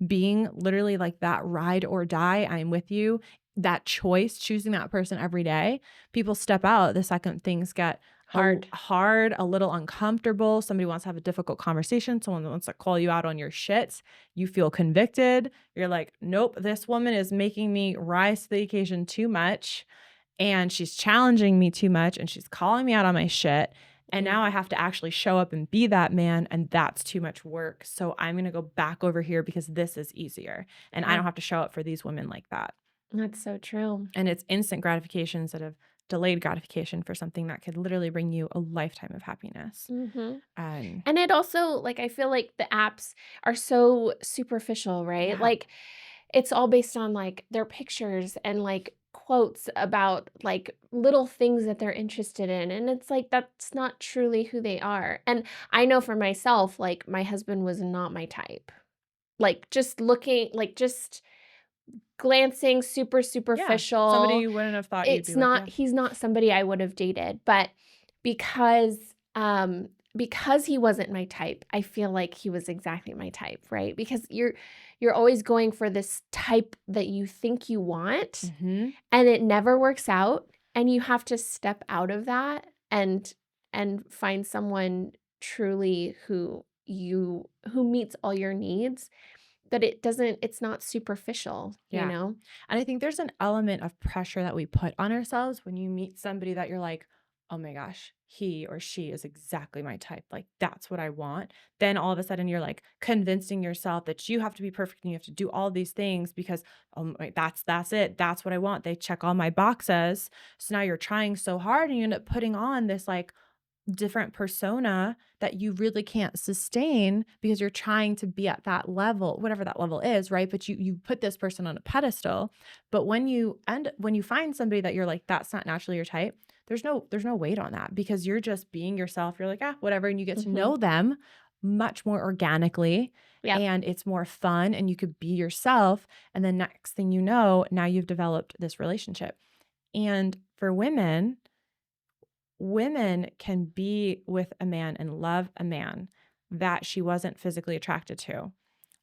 being literally like that ride or die, I'm with you, that choice, choosing that person every day, people step out the second things get Hard. hard, a little uncomfortable. Somebody wants to have a difficult conversation. Someone wants to call you out on your shit. You feel convicted. You're like, nope, this woman is making me rise to the occasion too much. And she's challenging me too much. And she's calling me out on my shit. And now I Mhm. have to actually show up and be that man. And that's too much work. So I'm going to go back over here because this is easier. And I Yeah. don't have to show up for these women like that. That's so true. And it's instant gratification instead of delayed gratification for something that could literally bring you a lifetime of happiness. Mhm. And And it also, like, I feel like the apps are so superficial, right? yeah, Like, it's all based on, like, their pictures and, like, quotes about, like, little things that they're interested in, and it's like, that's not truly who they are. And I know for myself, like, my husband was not my type. Like, just looking like, just glancing, super yeah, somebody superficial. you wouldn't have thought you'd be It's with. not Yeah. he's not somebody I would have dated, but because, because he wasn't my type, I feel like he was exactly my type, right? Because you're always going for this type that you think you want, Mm-hmm. and it never works out, and you have to step out of that and find someone truly who meets all your needs, that it's not superficial, you Yeah. know? And I think there's an element of pressure that we put on ourselves when you meet somebody that you're like, oh my gosh, he or she is exactly my type. Like, that's what I want. Then all of a sudden you're like convincing yourself that you have to be perfect and you have to do all these things because, oh my, that's it. That's what I want. They check all my boxes. So now you're trying so hard and you end up putting on this like different persona that you really can't sustain because you're trying to be at that level, whatever that level is, right? But you put this person on a pedestal. But when you find somebody that you're like, that's not naturally your type, there's no weight on that because you're just being yourself. You're like, whatever. And you get to Mhm. know them much more organically, Yep. and it's more fun, and you could be yourself. And then next thing you know, now you've developed this relationship. And for women can be with a man and love a man that she wasn't physically attracted to,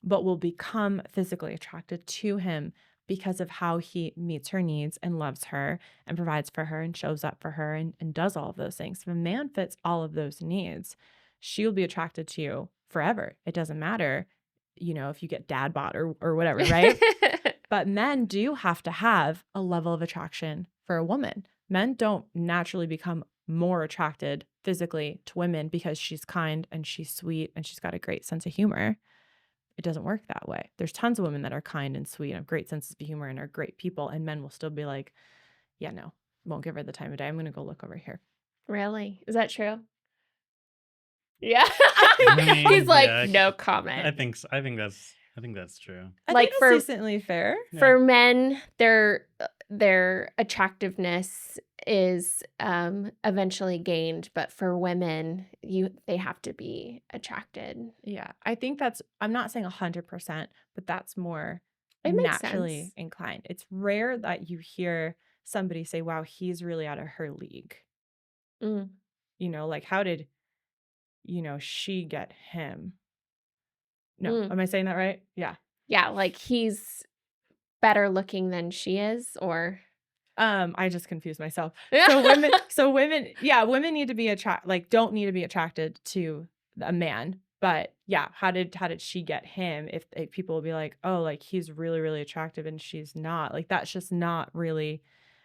but will become physically attracted to him because of how he meets her needs and loves her and provides for her and shows up for her and does all of those things. If a man fits all of those needs, she'll be attracted to you forever. It doesn't matter. if you get dad bod or whatever, right? But men do have to have a level of attraction for a woman. Men don't naturally become more attracted physically to women because she's kind and she's sweet and she's got a great sense of humor. It doesn't work that way. There's tons of women that are kind and sweet and have great senses of humor and are great people, and men will still be like, yeah, no, won't give her the time of day. I'm going to go look over here. Really? Is that true? Yeah. I mean, He's like, yeah, no comment. I think so. I think that's true. I Like think that's decently fair. For men, their attractiveness is eventually gained, but for women, they have to be attracted. Yeah, I think I'm not saying 100%, but that's more It makes naturally sense. inclined. It's rare that you hear somebody say, wow, he's really out of her league. Mm. Like, how did, she get him? No, am I saying that right? Yeah. Yeah, like he's better looking than she is, or I just confused myself. So women need to be don't need to be attracted to a man. But yeah, how did she get him? If people will be like, oh, like he's really, really attractive and she's not, like that's just not really.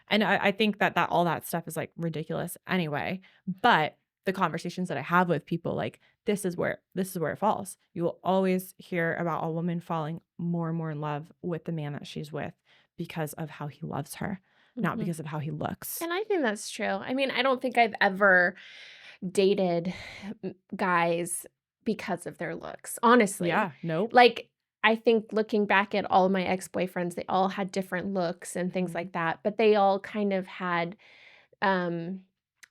And I think that all that stuff is like ridiculous anyway. But the conversations that I have with people, like this is where it falls. You will always hear about a woman falling more and more in love with the man that she's with because of how he loves her, not because of how he looks. And I think that's true. I mean, I don't think I've ever dated guys because of their looks, honestly. Yeah, nope. Like, I think looking back at all of my ex-boyfriends, they all had different looks and things like that, but they all kind of had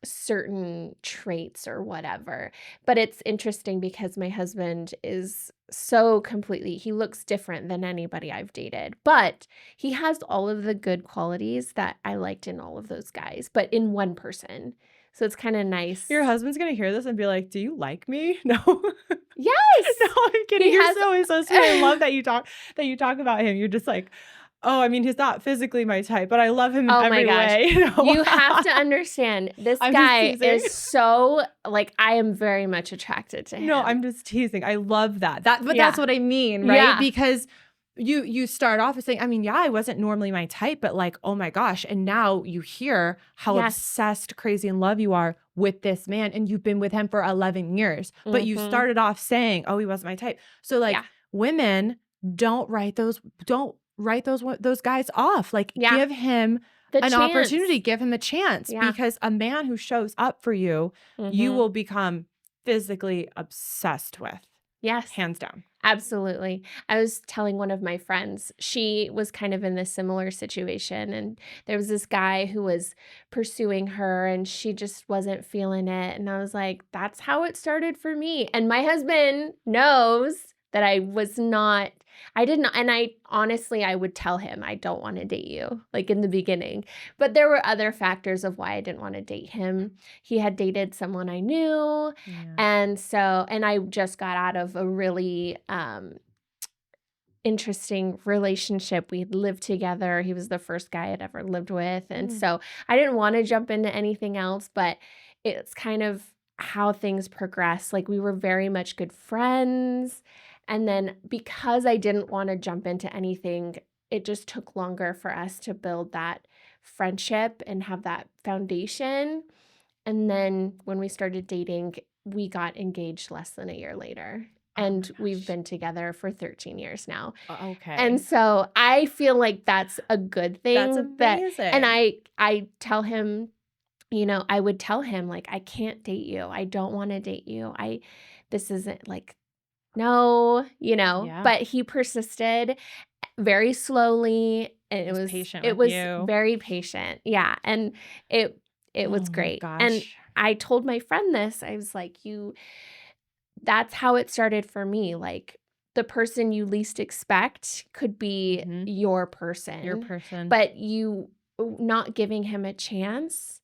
certain traits or whatever. But it's interesting because my husband is so completely, he looks different than anybody I've dated, but he has all of the good qualities that I liked in all of those guys, but in one person. So it's kind of nice. Your husband's going to hear this and be like, do you like me? No. Yes. No, I'm kidding. You're so sweet. I love that you talk about him. You're just like, oh, I mean, he's not physically my type, but I love him in every way. You have to understand, this guy is so, like, I am very much attracted to him. No, I'm just teasing. I love that. But that's what I mean, right? Yeah. Because you start off with saying, I mean, yeah, I wasn't normally my type, but like, oh my gosh. And now you hear how obsessed, crazy in love you are with this man, and you've been with him for 11 years. But you started off saying, oh, he wasn't my type. So like women don't write those guys off. Like give him an opportunity, give him a chance, because a man who shows up for you, you will become physically obsessed with. Yes. Hands down. Absolutely. I was telling one of my friends, she was kind of in this similar situation, and there was this guy who was pursuing her and she just wasn't feeling it. And I was like, that's how it started for me. And my husband knows that I did not, and I honestly, I would tell him, I don't want to date you, like in the beginning. But there were other factors of why I didn't want to date him. He had dated someone I knew. And I just got out of a really interesting relationship. We lived together. He was the first guy I'd ever lived with. And so I didn't want to jump into anything else, but it's kind of how things progress. Like, we were very much good friends. And then because I didn't want to jump into anything, it just took longer for us to build that friendship and have that foundation. And then when we started dating, we got engaged less than a year later. And we've been together for 13 years now. Okay. And so I feel like that's a good thing. That's amazing. And I tell him, I would tell him, like, I can't date you. I don't want to date you. This isn't like, no, but he persisted very slowly, and it was patient. It was very patient. Yeah. And it was great. And I told my friend this. I was like, that's how it started for me. Like, the person you least expect could be your person. But you not giving him a chance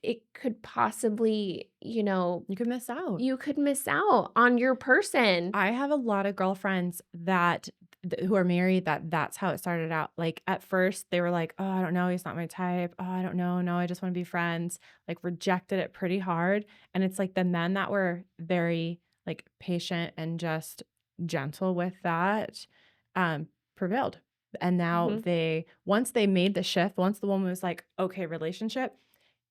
it could possibly, you could miss out. You could miss out on your person. I have a lot of girlfriends who are married that's how it started out. Like, at first they were like, oh, I don't know, he's not my type. Oh, I don't know. No, I just want to be friends. Like, rejected it pretty hard. And it's like the men that were very like patient and just gentle with that, prevailed. And now Mhm. once they made the shift, once the woman was like, okay, relationship,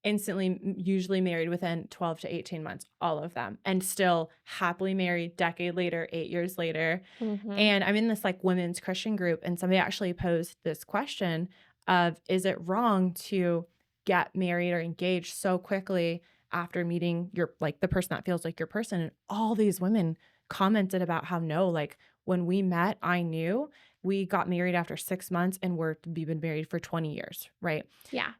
instantly usually married within 12 to 18 months, all of them, and still happily married decade later, 8 years later. Mhm. And I'm in this like women's Christian group, and somebody actually posed this question of, is it wrong to get married or engaged so quickly after meeting your, like, the person that feels like your person? And all these women commented about how, no, like, when we met, I knew. We got married after 6 months, and we've been married for 20 years, right? Yeah.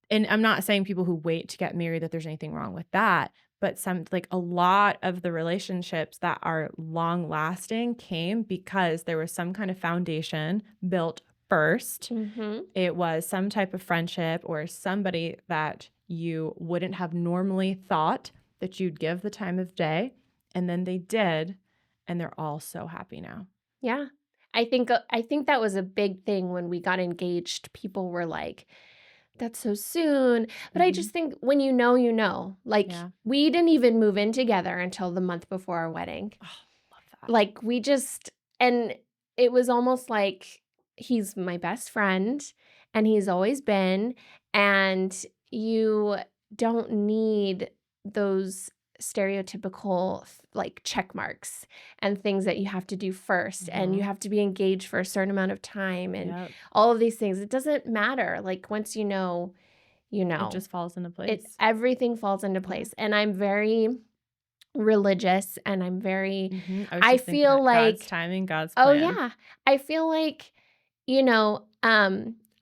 And I'm not saying people who wait to get married that there's anything wrong with that, but some, like, a lot of the relationships that are long lasting came because there was some kind of foundation built first. Mhm. It was some type of friendship or somebody that you wouldn't have normally thought that you'd give the time of day, and then they did, and they're all so happy now. Yeah. I think that was a big thing when we got engaged. People were like, "That's so soon." But I Mhm. just think when you know, you know. Like, Yeah. we didn't even move in together until the month before our wedding. Oh, love that. Like, we just and it was almost like he's my best friend, and he's always been, and you don't need those stereotypical, like, check marks and things that you have to do first, and you Mhm. have to be engaged for a certain amount of time, and Yep. all of these things. It doesn't matter. Like, once you know, you It know. just falls into It place. everything falls into Yeah. place, and I'm very religious, and I was I just thinking feel that God's like timing, God's oh, plan. yeah. I feel like,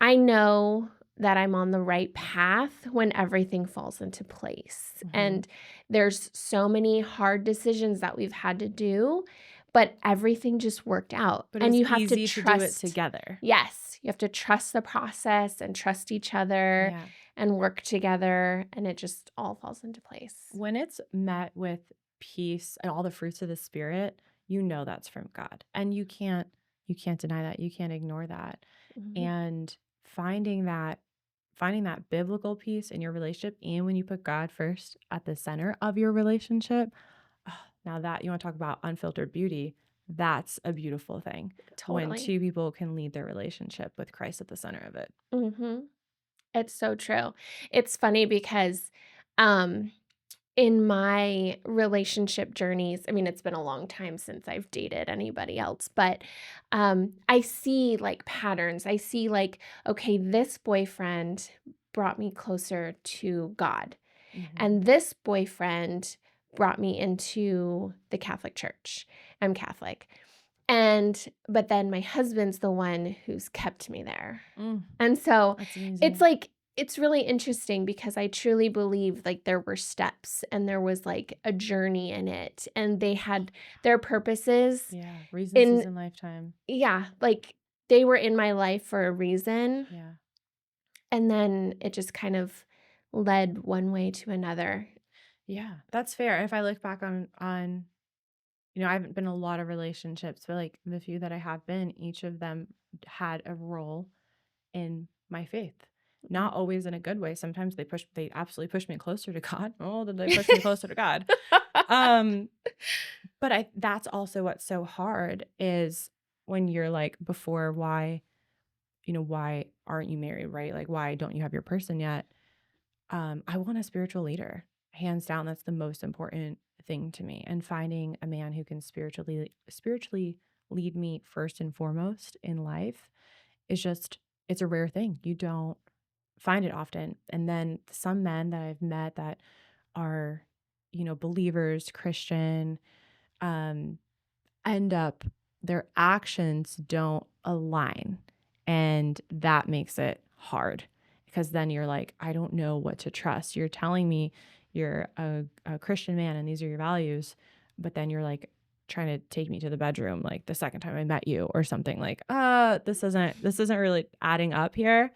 I know that I'm on the right path when everything falls into place, Mhm. and there's so many hard decisions that we've had to do, but everything just worked out, But it and was you have to easy to do it trust. together. Yes, you have to trust the process and trust each other Yeah. and work together, and it just all falls into place. When it's met with peace and all the fruits of the spirit, you know that's from God. And you can't deny that. You can't ignore that. Mhm. And finding that biblical peace in your relationship, and when you put God first at the center of your relationship, now that you want to talk about unfiltered beauty, that's a beautiful thing when Totally. two people can lead their relationship with Christ at the center of it. Mhm. It's so true. It's funny because, um, in my relationship journeys, I mean, it's been a long time since I've dated anybody else, but, I see, like, patterns. I see, like, okay, this boyfriend brought me closer to God, Mhm. and this boyfriend brought me into the Catholic Church. I'm Catholic. But then my husband's the one who's kept me there. Mm, And so that's it's amazing. like it's really interesting because I truly believe like there were steps and there was like a journey in it and they had their purposes Yeah, reason, in season, lifetime. yeah, like they were in my life for a reason Yeah. and then it just kind of led one way to another. Yeah, that's fair. If I look back on I haven't been in a lot of relationships, but like the few that I have been, each of them had a role in my faith. Not always in a good way. Sometimes they absolutely push me closer to God. Oh, did they push me closer to God? Um, but that's also what's so hard is when you're like, before, why aren't you married, right? Like, why don't you have your person yet? I want a spiritual leader. Hands down, that's the most important thing to me. And finding a man who can spiritually lead me first and foremost in life is just, it's a rare thing. You don't find it often. And then some men that I've met that are, believers, Christian, um, end up, their actions don't align. And that makes it hard because then you're like, I don't know what to trust. You're telling me you're a Christian man and these are your values, but then you're like trying to take me to the bedroom like the second time I met you or something, like, this isn't really adding up here.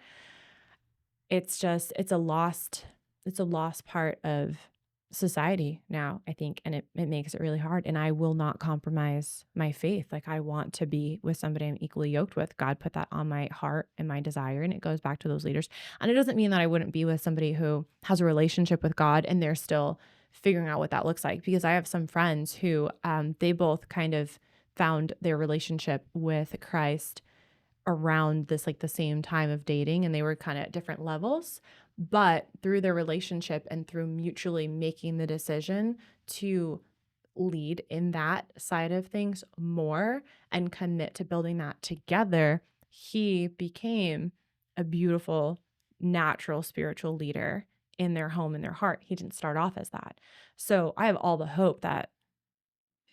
It's just it's a lost part of society now, I think, and it makes it really hard, and I will not compromise my faith. Like, I want to be with somebody I'm equally yoked with. God put that on my heart and my desire, and it goes back to those leaders. And it doesn't mean that I wouldn't be with somebody who has a relationship with God and they're still figuring out what that looks like, because I have some friends who, they both kind of found their relationship with Christ around this, like, the same time of dating, and they were kind of at different levels. But through their relationship and through mutually making the decision to lead in that side of things more and commit to building that together, he became a beautiful, natural spiritual leader in their home, in their heart. He didn't start off as that. So I have all the hope that,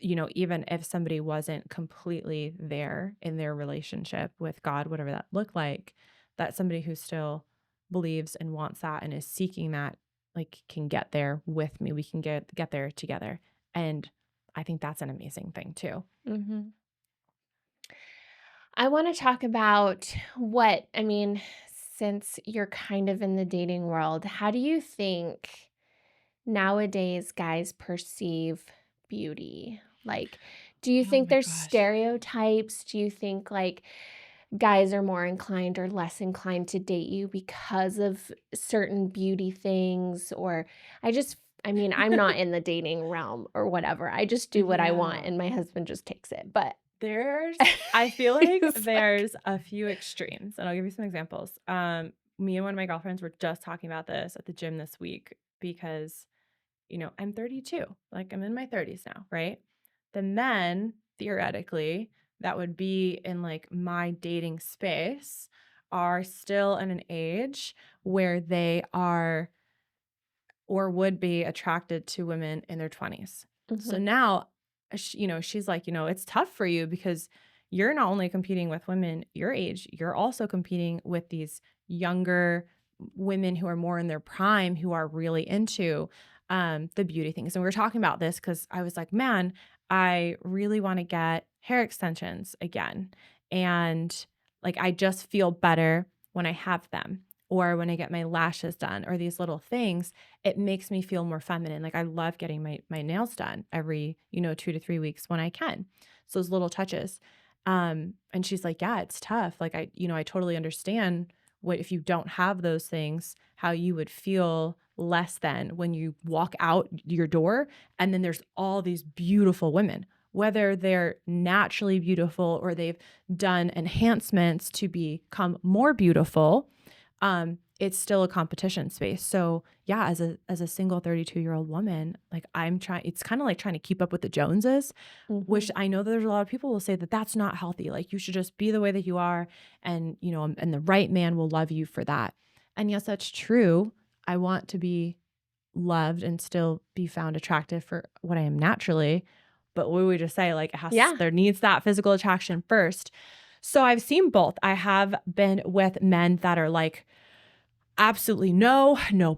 even if somebody wasn't completely there in their relationship with God, whatever that looked like, that somebody who still believes and wants that and is seeking that, like, can get there with me. We can get there together. And I think that's an amazing thing too. Mhm. I wanna talk about since you're kind of in the dating world, how do you think nowadays guys perceive beauty? Like, do you Oh think my there's gosh. stereotypes? Do you think, like, guys are more inclined or less inclined to date you because of certain beauty things? Or I'm not in the dating realm or whatever. I just do what I want Yeah. and my husband just takes it, but I feel like He's like there's a few extremes, and I'll give you some examples. Me and one of my girlfriends were just talking about this at the gym this week because, I'm 32, like, I'm in my 30s now, right? The men, theoretically, that would be in, like, my dating space are still in an age where they are or would be attracted to women in their 20s. So Mhm, now, she's like, it's tough for you because you're not only competing with women your age, you're also competing with these younger women who are more in their prime, who are really into the beauty things. And we were talking about this because I was like, man, I really want to get hair extensions again. And like, I just feel better when I have them or when I get my lashes done or these little things. It makes me feel more feminine. Like, I love getting my nails done every, 2 to 3 weeks when I can. So those little touches. And she's like, "Yeah, it's tough." Like, I totally understand what if you don't have those things, how you would feel less than when you walk out your door and then there's all these beautiful women, whether they're naturally beautiful or they've done enhancements to become more beautiful. It's still a competition space. So yeah, as a single 32-year-old woman, like, I'm trying, it's kind of like trying to keep up with the Joneses, which mhm. I know that there's a lot of people will say that that's not healthy. Like, you should just be the way that you are, and and the right man will love you for that. And yes, that's true. I want to be loved and still be found attractive for what I am naturally. But what would we just say? Like, Yeah. there needs that physical attraction first. So I've seen both. I have been with men that are like, absolutely no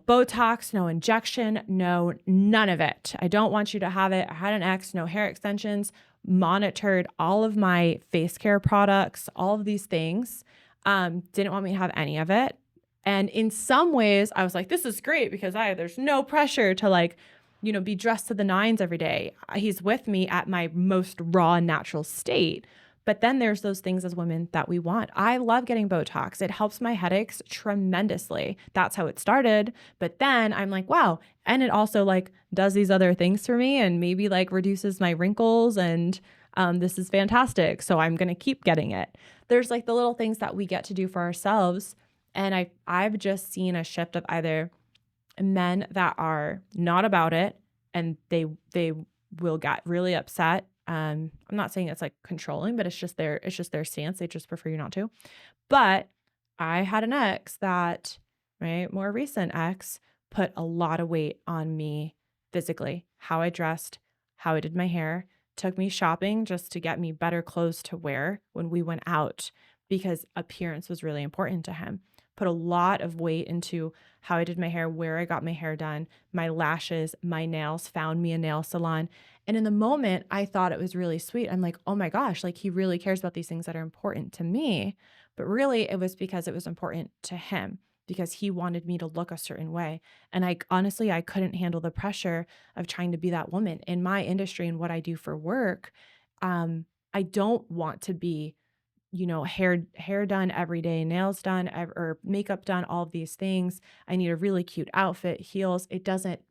Botox, no injection, no, none of it. I don't want you to have it. I had an ex, no hair extensions, monitored all of my face care products, all of these things. Didn't want me to have any of it. And in some ways, I was like, this is great because there's no pressure to, like, be dressed to the nines every day. He's with me at my most raw and natural state. But then there's those things as women that we want. I love getting Botox. It helps my headaches tremendously. That's how it started. But then I'm like, wow. And it also, like, does these other things for me and maybe, like, reduces my wrinkles. And this is fantastic. So I'm going to keep getting it. There's, like, the little things that we get to do for ourselves. And I've just seen a shift of either men that are not about it and they will get really upset. I'm not saying it's like controlling, but it's just their stance. They just prefer you not to. But I had an ex that, right, more recent ex, put a lot of weight on me physically, how I dressed, how I did my hair, took me shopping just to get me better clothes to wear when we went out because appearance was really important to him. Put a lot of weight into how I did my hair, where I got my hair done, my lashes, my nails, found me a nail salon. And in the moment, I thought it was really sweet. I'm like, oh my gosh, like, he really cares about these things that are important to me. But really, it was because it was important to him because he wanted me to look a certain way. And I honestly, I couldn't handle the pressure of trying to be that woman in my industry and what I do for work. I don't want to be, hair done every day, nails done, or makeup done, all of these things. I need a really cute outfit, heels. It doesn't.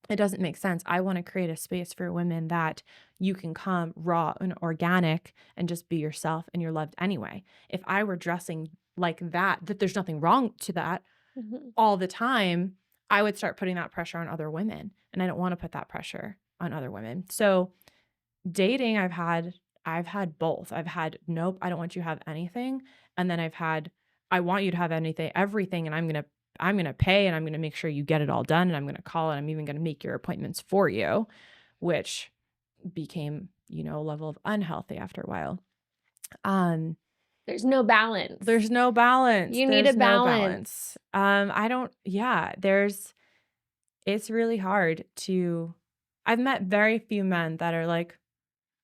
It doesn't make sense. I want to create a space for women that you can come raw and organic and just be yourself and you're loved anyway. If I were dressing like that there's nothing wrong to that Mhm. all the time, I would start putting that pressure on other women. And I don't want to put that pressure on other women. So dating, I've had both. I've had, nope, I don't want you to have anything. And then I've had, I want you to have everything, and I'm gonna pay and I'm gonna make sure you get it all done, and I'm gonna call and I'm even gonna make your appointments for you, which became, a level of unhealthy after a while. Um, There's no balance. there's no balance. You need a There's no balance. balance. I don't, yeah, it's really hard to, I've met very few men that are like,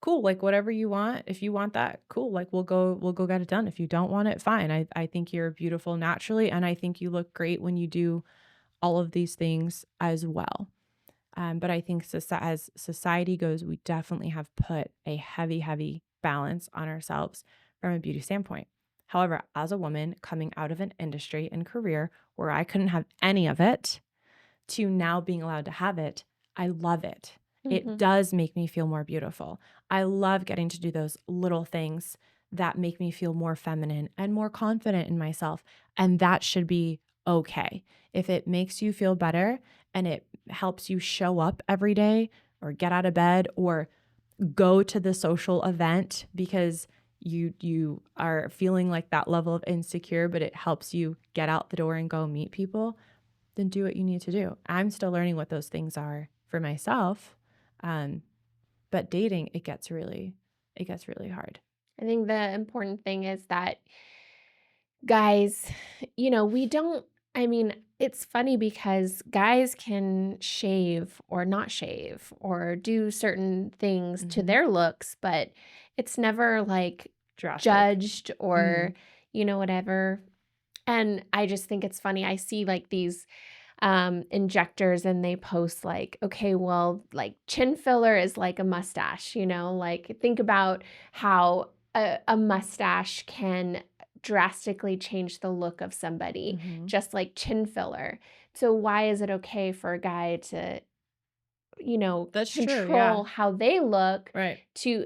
cool, like whatever you want. If you want that, cool. Like we'll go get it done. If you don't want it, fine. I think you're beautiful naturally. And I think you look great when you do all of these things as well. But I think as society goes, we definitely have put a heavy, heavy balance on ourselves from a beauty standpoint. However, as a woman coming out of an industry and career where I couldn't have any of it, to now being allowed to have it, I love it. It Mhm. does make me feel more beautiful. I love getting to do those little things that make me feel more feminine and more confident in myself. And that should be okay. If it makes you feel better and it helps you show up every day or get out of bed or go to the social event because you are feeling like that level of insecure, but it helps you get out the door and go meet people, then do what you need to do. I'm still learning what those things are for myself. Um, but dating, it gets really hard. I think the important thing is that guys, we don't I mean, it's funny because guys can shave or not shave or do certain things to Mm-hmm. their looks, but it's never like Drastic. judged or, whatever. And I just think it's funny. I see like these injectors and they post like, okay, well, like chin filler is like a mustache, like think about how a mustache can drastically change the look of somebody, Mm-hmm. just like chin filler. So why is it okay for a guy to, That's true. control Yeah. how they look Right.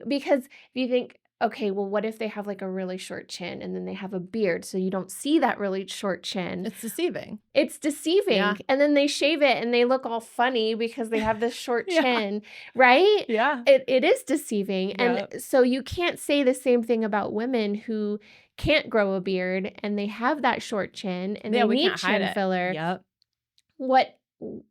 because if you think, okay, well, what if they have like a really short chin and then they have a beard so you don't see that really short chin? It's deceiving. It's deceiving, Yeah. and then they shave it and they look all funny because they have this short Yeah. chin, right? Yeah. It is deceiving, and Yep. so you can't say the same thing about women who can't grow a beard and they have that short chin and Yeah. they We need can't hide chin it. filler. Yep. What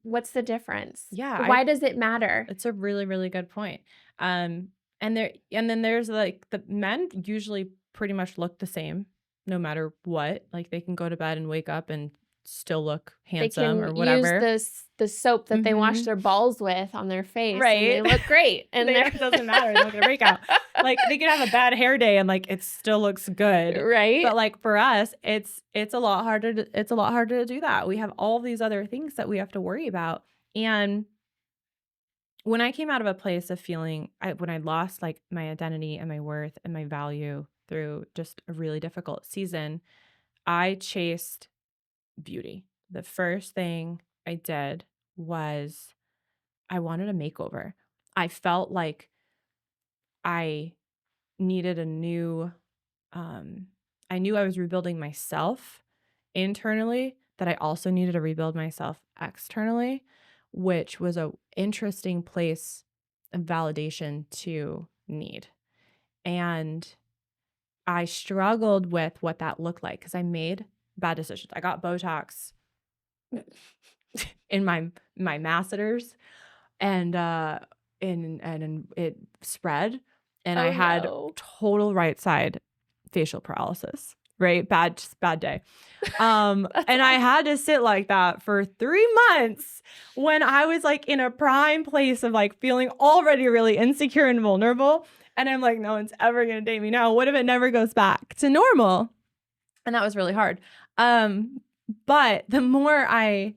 what's the difference? Yeah. Why does it matter? It's a really, really good point. And then there's like the men usually pretty much look the same no matter what. Like they can go to bed and wake up and still look They handsome can or use whatever. the soap that they wash Mm-hmm. their balls with on their face, and they Right. look great, and It doesn't matter. They're not gonna break out. Like they could have a bad hair day and like it still looks good. right? But like for us, it's a lot harder to do that. We have all these other things that we have to worry about. And when I came out of a place of feeling when I lost like my identity and my worth and my value through just a really difficult season, I chased beauty. The first thing I did was I wanted a makeover. I felt like I needed a new um I knew I was rebuilding myself internally, that I also needed to rebuild myself externally, which was a interesting place of validation to need. And I struggled with what that looked like because I made bad decisions. I got Botox in my masseters and it spread and I Oh, had no. total right side facial paralysis. Right? Bad day. That's And I awful. had to sit like that for 3 months when I was like in a prime place of like feeling already really insecure and vulnerable. And I'm like, no one's ever gonna date me now. What if it never goes back to normal? And that was really hard. But the more I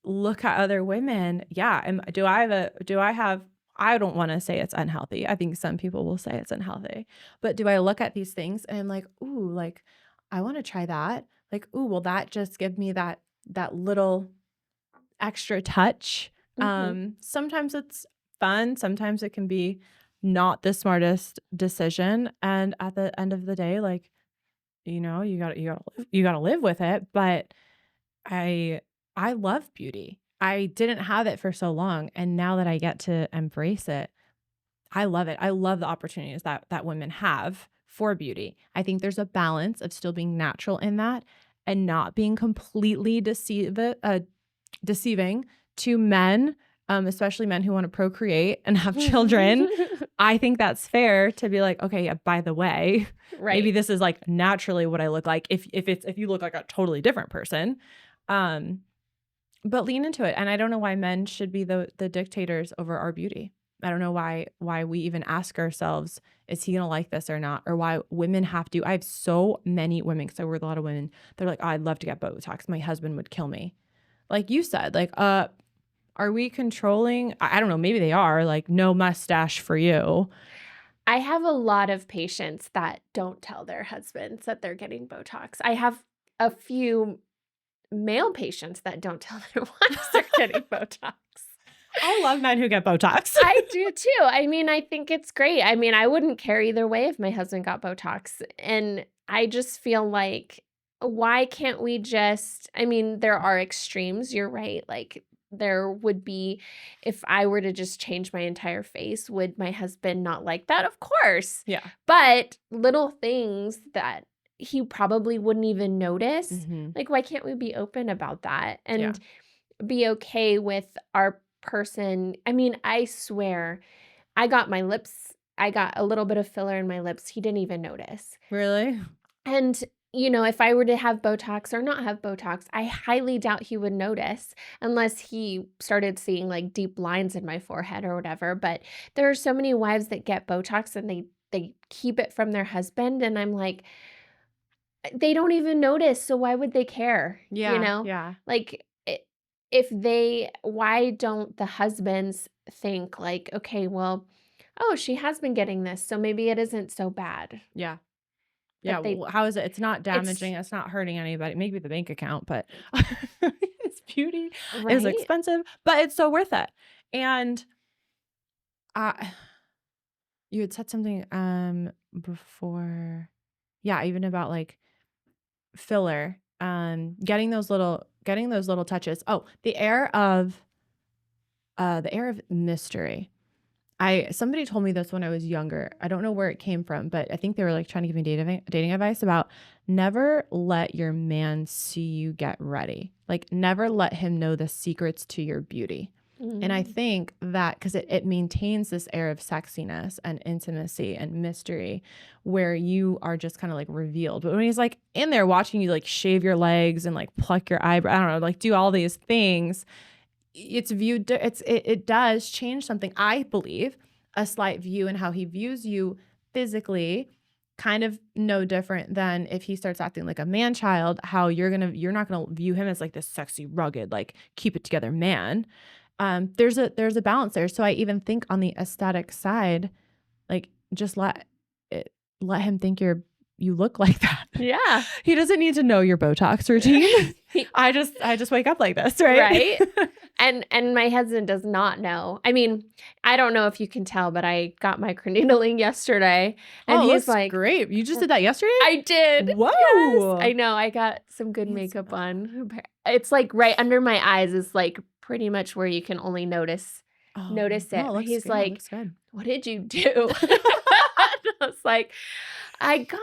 look at other women, yeah, I don't want to say it's unhealthy. I think some people will say it's unhealthy. But do I look at these things and I'm like, ooh, like I want to try that. Like, ooh, will that just give me that little extra touch Mhm. Sometimes it's fun, sometimes it can be not the smartest decision, and at the end of the day, like, you gotta live with it, but I I love beauty. I didn't have it for so long, and now that I get to embrace it, I love it. I love the opportunities that women have for beauty. I think there's a balance of still being natural in that and not being completely deceiving to men, especially men who want to procreate and have children. I think that's fair to be like, okay, yeah, by the way, maybe Right. this is like naturally what I look like if you look like a totally different person. Um, but lean into it. And I don't know why men should be the dictators over our beauty. I don't know why we even ask ourselves, is he gonna like this or not? Or why women have to. I have so many women, because I work with a lot of women, they're like, oh, I'd love to get Botox. My husband would kill me. Like you said, like, are we controlling? I don't know, maybe they are, like, no mustache for you. I have a lot of patients that don't tell their husbands that they're getting Botox. I have a few male patients that don't tell their wives they're getting Botox. I love men who get Botox. I do too. I mean, I think it's great. I mean, I wouldn't care either way if my husband got Botox. And I just feel like, why can't we just, I mean, there are extremes. You're right. Like, there would be, if I were to just change my entire face, would my husband not like that? Of course. Yeah. But little things that he probably wouldn't even notice. Mm-hmm. Like, why can't we be open about that? Yeah. And be okay with our person. I mean, I swear, I got a little bit of filler in my lips. He didn't even notice. Really? And, if I were to have Botox or not have Botox, I highly doubt he would notice unless he started seeing like deep lines in my forehead or whatever. But there are so many wives that get Botox and they keep it from their husband. And I'm like, they don't even notice, so why would they care? Yeah. Yeah. Like, why don't the husbands think like, okay, well, oh, she has been getting this, so maybe it isn't so bad. Yeah. Yeah. But How is it? It's not it's damaging. It's not hurting anybody. Maybe the bank account, but it's beauty is right? expensive, but it's so worth it. And you had said something before, yeah, even about like filler, getting those little touches. Oh, the air of mystery. Somebody told me this when I was younger. I don't know where it came from, but I think they were like trying to give me dating advice about never let your man see you get ready. Like never let him know the secrets to your beauty. And I Mm. think that because it maintains this air of sexiness and intimacy and mystery where you are just kind of like revealed. But when he's like in there watching you like shave your legs and like pluck your eyebrow, I don't know, like do all these things, it does change something. I believe a slight view in how he views you physically, kind of no different than if he starts acting like a man child, how you're not gonna view him as like this sexy, rugged, like keep it together man. There's a balance there. So I even think on the aesthetic side, like just let him think you look like that. Yeah. He doesn't need to know your Botox routine. I just wake up like this, right? Right? And my husband does not know. I mean, I don't know if you can tell, but I got microneedling yesterday, and Oh, it he's looks like, great. You just did that yesterday? I did. Yes. Whoa. I know. I got some good It's makeup on. It's like right under my eyes is like pretty much where you can only notice Oh, notice no, it. it But looks he's good. It like, looks good. "What did you do?" I was like, "I got,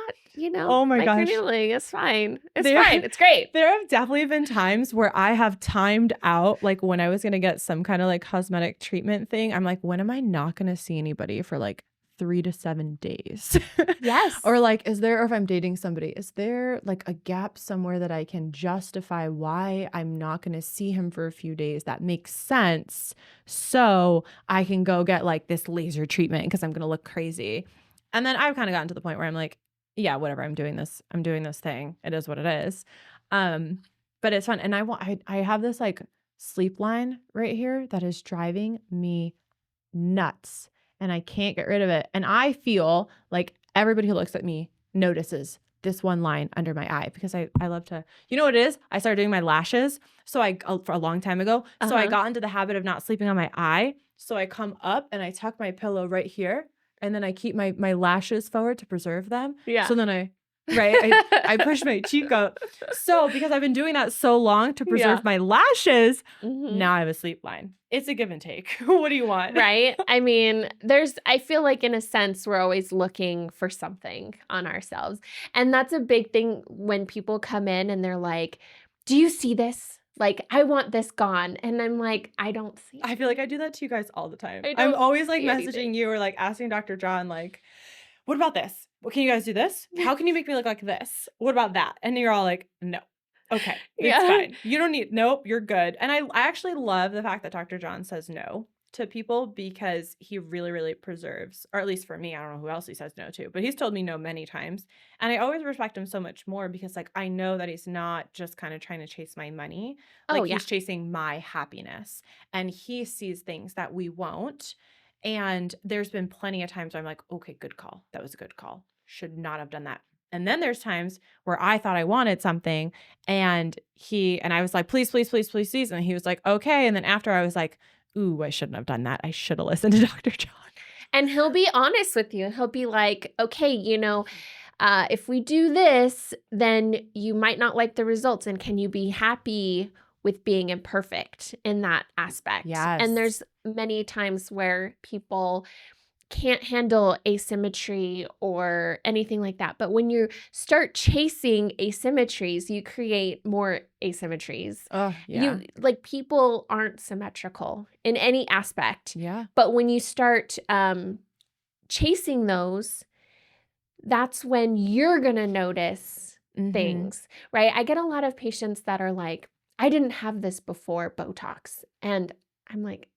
Oh my gosh. microneedling. It's fine. It's There fine. It's great." there have definitely been times where I have timed out, like when I was gonna get some kind of like cosmetic treatment thing. I'm like, when am I not gonna see anybody for like 3 to 7 days? Yes. Or like, or if I'm dating somebody, is there like a gap somewhere that I can justify why I'm not gonna see him for a few days that makes sense so I can go get like this laser treatment because I'm gonna look crazy. And then I've kind of gotten to the point where I'm like, yeah, whatever, I'm doing this thing. It is what it is. But it's fun. And I have this like sleep line right here that is driving me nuts and I can't get rid of it. And I feel like everybody who looks at me notices this one line under my eye because I love to, you know what it is? I started doing my lashes. So for a long time ago. So I got into the habit of not sleeping on my eye. So I come up and I tuck my pillow right here. And then I keep my lashes forward to preserve them. Yeah. So then I push my cheek up. So because I've been doing that so long to preserve my lashes, now I have a sleep line. It's a give and take. What do you want? Right? I mean, I feel like in a sense, we're always looking for something on ourselves. And that's a big thing when people come in and they're like, do you see this? Like, I want this gone. And I'm like, I don't see it. I feel like I do that to you guys all the time. I'm always like messaging you or like asking Dr. John, like, what about this? Well, can you guys do this? How can you make me look like this? What about that? And you're all like, no. Okay, it's fine. You don't need, nope, you're good. And I actually love the fact that Dr. John says no to people because he really, really preserves, or at least for me, I don't know who else he says no to, but he's told me no many times. And I always respect him so much more because like, I know that he's not just kind of trying to chase my money. Like he's chasing my happiness and he sees things that we won't. And there's been plenty of times where I'm like, okay, good call. That was a good call. Should not have done that. And then there's times where I thought I wanted something and I was like, please, please, please, please, please. And he was like, okay. And then after I was like, ooh, I shouldn't have done that. I should have listened to Dr. John. And he'll be honest with you. He'll be like, okay, if we do this, then you might not like the results. And can you be happy with being imperfect in that aspect? Yes. And there's many times where people can't handle asymmetry or anything like that. But when you start chasing asymmetries, you create more asymmetries. Oh, yeah. People aren't symmetrical in any aspect. Yeah. But when you start chasing those, that's when you're going to notice things, right? I get a lot of patients that are like, I didn't have this before Botox. And I'm like,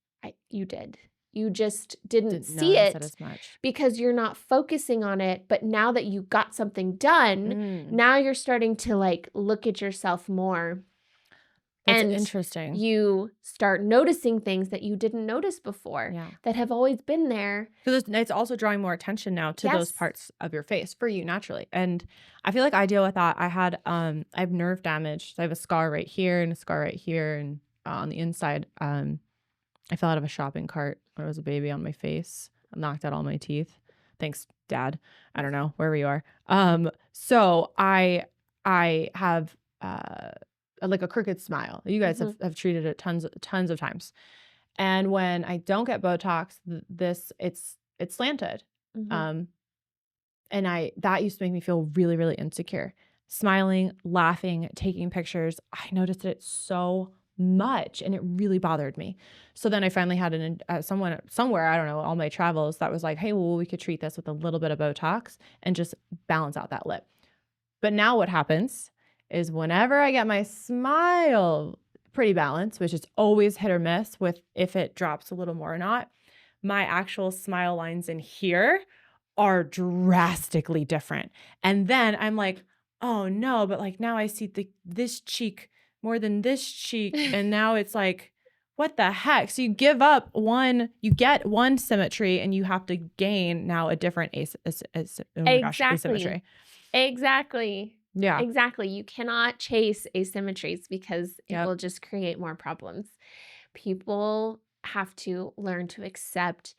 you did. You just didn't see it as much because you're not focusing on it. But now that you got something done, now you're starting to like look at yourself more. That's interesting. You start noticing things that you didn't notice before that have always been there. Because it's also drawing more attention now to those parts of your face for you naturally. And I feel like I deal with that. I have nerve damage. So I have a scar right here and a scar right here and on the inside. I fell out of a shopping cart when I was a baby on my face. I knocked out all my teeth. Thanks, Dad. I don't know, wherever you are. So I have like a crooked smile. You guys have treated it tons of times. And when I don't get Botox, it's slanted. And that used to make me feel really, really insecure. Smiling, laughing, taking pictures. I noticed it so much and it really bothered me. So then I finally had someone somewhere, I don't know, all my travels that was like, hey, well, we could treat this with a little bit of Botox and just balance out that lip. But now what happens is whenever I get my smile pretty balanced, which is always hit or miss with if it drops a little more or not, my actual smile lines in here are drastically different. And then I'm like, oh no, but like now I see this cheek more than this cheek. And now it's like, what the heck? So you get one symmetry and you have to gain now a different asymmetry. Exactly. Yeah. Exactly. You cannot chase asymmetries because it will just create more problems. People have to learn to accept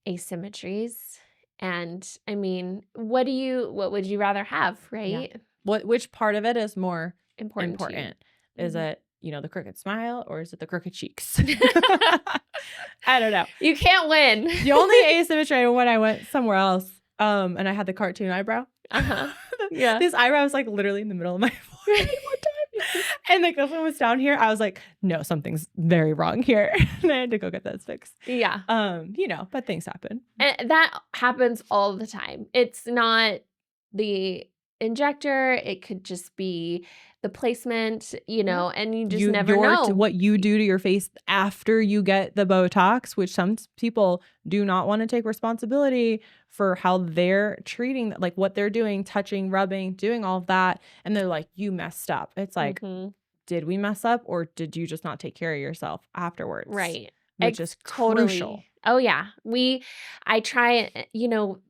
asymmetries. And I mean, what would you rather have, right? Yeah. Which part of it is more important? Is it, the crooked smile or is it the crooked cheeks? I don't know. You can't win. The only asymmetry when I went somewhere else, and I had the cartoon eyebrow. Yeah. This eyebrow was like literally in the middle of my forehead one time. And like this one was down here. I was like, no, something's very wrong here. And I had to go get that fixed. Yeah. But things happen. And that happens all the time. It's not the injector. It could just be the placement, and you just never know. What you do to your face after you get the Botox, which some people do not want to take responsibility for how they're treating, like what they're doing, touching, rubbing, doing all of that. And they're like, you messed up. It's like, did we mess up or did you just not take care of yourself afterwards? Right. which is crucial. Totally. Oh, yeah. I try,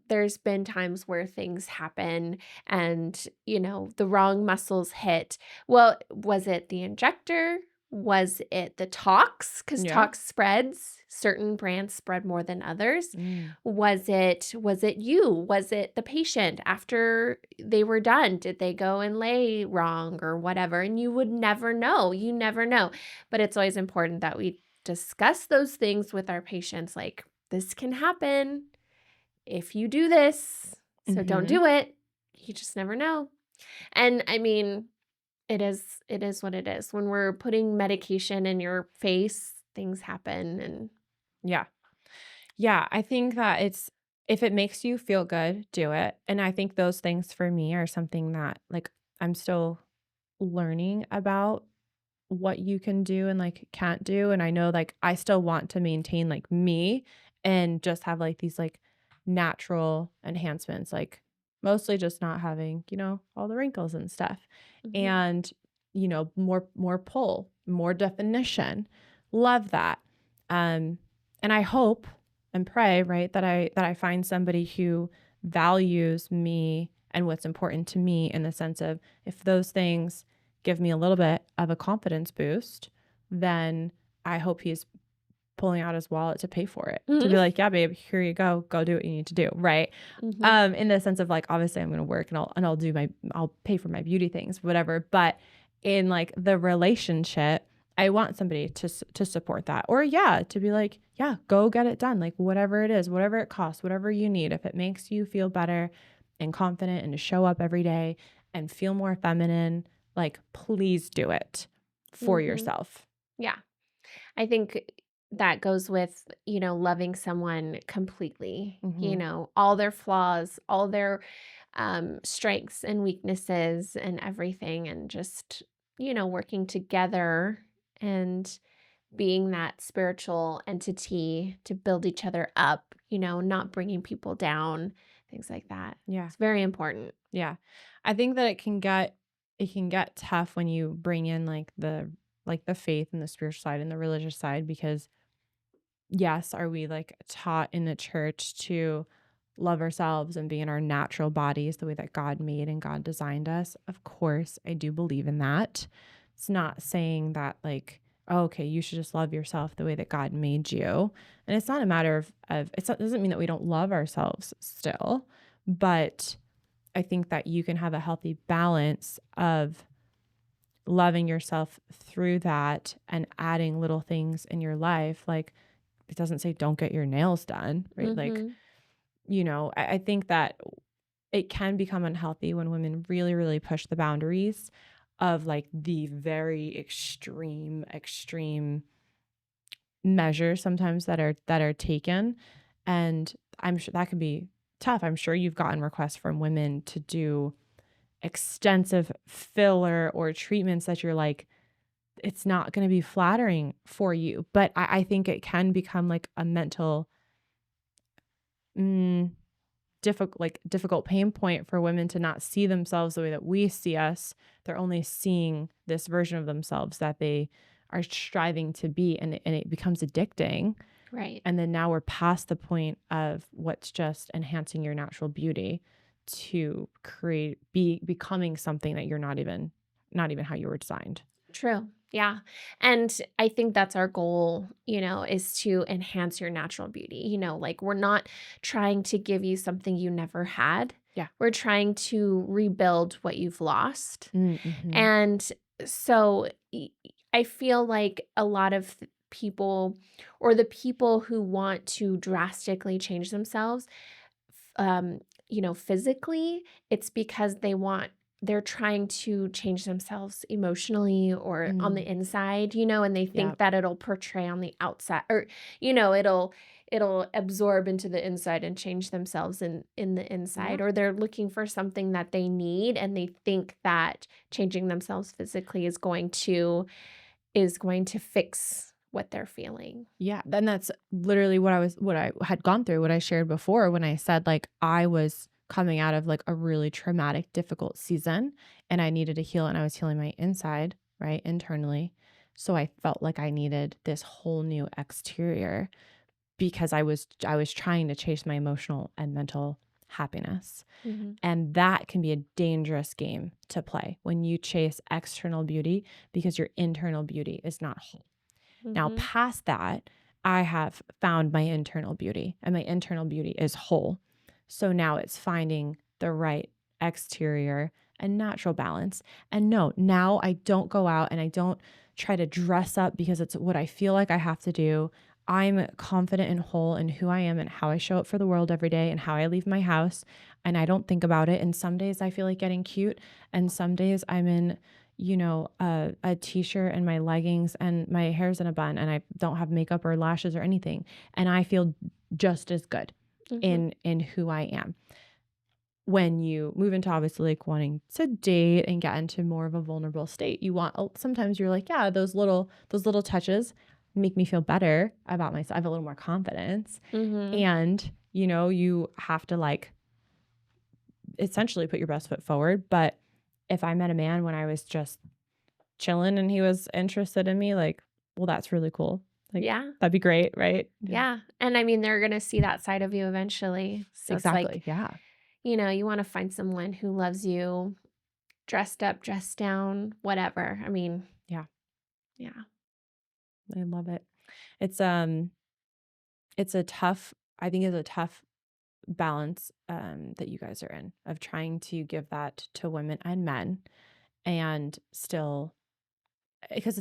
there's been times where things happen and, the wrong muscles hit. Well, was it the injector? Was it the tox? Because Yeah. tox spreads. Certain brands spread more than others. Mm. Was it you? Was it the patient after they were done? Did they go and lay wrong or whatever? And you would never know. You never know. But it's always important that we discuss those things with our patients, like, this can happen if you do this, so don't Mhm. do it. You just never know. And I mean, it is what it is. When we're putting medication in your face, things happen. And Yeah. Yeah, I think that it's if it makes you feel good, do it. And I think those things for me are something that like I'm still learning about what you can do and like can't do. And I know like I still want to maintain like me and just have like these like natural enhancements, like mostly just not having, all the wrinkles and stuff. mhm, And, more pull, more definition. Love that. Um, and I hope and pray, right, that I find somebody who values me and what's important to me in the sense of if those things give me a little bit of a confidence boost, then I hope he's pulling out his wallet to pay for it. To be mhm, like, "Yeah, babe, here you go. Go do what you need to do." Right? mhm, In the sense of like, obviously, I'm going to work and I'll pay for my beauty things, whatever. But in like the relationship, I want somebody to support that, or yeah, to be like, yeah, go get it done. Like whatever it is, whatever it costs, whatever you need. If it makes you feel better and confident and to show up every day and feel more feminine, like please do it for mhm. yourself. Yeah. I think that goes with, loving someone completely, Mm-hmm. all their flaws, all their strengths and weaknesses and everything, and just, working together and being that spiritual entity to build each other up, not bringing people down, things like that. Yeah. It's very important. Yeah. I think that it can get tough when you bring in like the faith and the spiritual side and the religious side because yes, are we like taught in the church to love ourselves and be in our natural bodies the way that God made and God designed us? Of course, I do believe in that. It's not saying that like, oh, okay, you should just love yourself the way that God made you. And it's not a matter of it doesn't mean that we don't love ourselves still, but I think that you can have a healthy balance of loving yourself through that and adding little things in your life. Like it doesn't say don't get your nails done, right? Like, Mhm. I think that it can become unhealthy when women really, really push the boundaries of like the very extreme measures sometimes that are taken. And I'm sure that can be tough. I'm sure you've gotten requests from women to do extensive filler or treatments that you're like, it's not going to be flattering for you. But I think it can become like a mental, mm, difficult pain point for women to not see themselves the way that we see us. They're only seeing this version of themselves that they are striving to be, and it becomes addicting. Right. And then now we're past the point of what's just enhancing your natural beauty to becoming something that you're not even how you were designed. True. Yeah. And I think that's our goal, is to enhance your natural beauty. Like we're not trying to give you something you never had. Yeah. We're trying to rebuild what you've lost. Mm-hmm. And so I feel like a lot of people, or the people who want to drastically change themselves, physically, it's because they're trying to change themselves emotionally or on the Mm. inside, and they Yeah. think that it'll portray on the outside, or, it'll absorb into the inside and change themselves in the inside, Yeah. or they're looking for something that they need and they think that changing themselves physically is going to fix what they're feeling. Yeah, then that's literally what I had gone through, what I shared before when I said like I was coming out of like a really traumatic, difficult season and I needed to heal and I was healing my inside, right? Internally. So I felt like I needed this whole new exterior because I was trying to chase my emotional and mental happiness. Mhm. And that can be a dangerous game to play when you chase external beauty because your internal beauty is not whole. Now, Mhm. past that, I have found my internal beauty, and my internal beauty is whole. So now it's finding the right exterior and natural balance. And no, now I don't go out and I don't try to dress up because it's what I feel like I have to do. I'm confident and whole in who I am and how I show up for the world every day and how I leave my house. And I don't think about it. And some days I feel like getting cute, and some days I'm in a t-shirt and my leggings and my hair's in a bun and I don't have makeup or lashes or anything. And I feel just as good Mhm. in who I am. When you move into obviously like wanting to date and get into more of a vulnerable state, sometimes you're like, yeah, those little touches make me feel better about myself. I have a little more confidence. Mhm. And, you have to like essentially put your best foot forward. But if I met a man when I was just chilling and he was interested in me, like, well, that's really cool. Like, Yeah. that'd be great, right? Yeah. Yeah. And I mean, they're going to see that side of you eventually. So it's like, Exactly. Yeah. you want to find someone who loves you dressed up, dressed down, whatever. I mean, Yeah. yeah. I love it. It's it's a tough, I think it's a tough balance that you guys are in of trying to give that to women and men and still because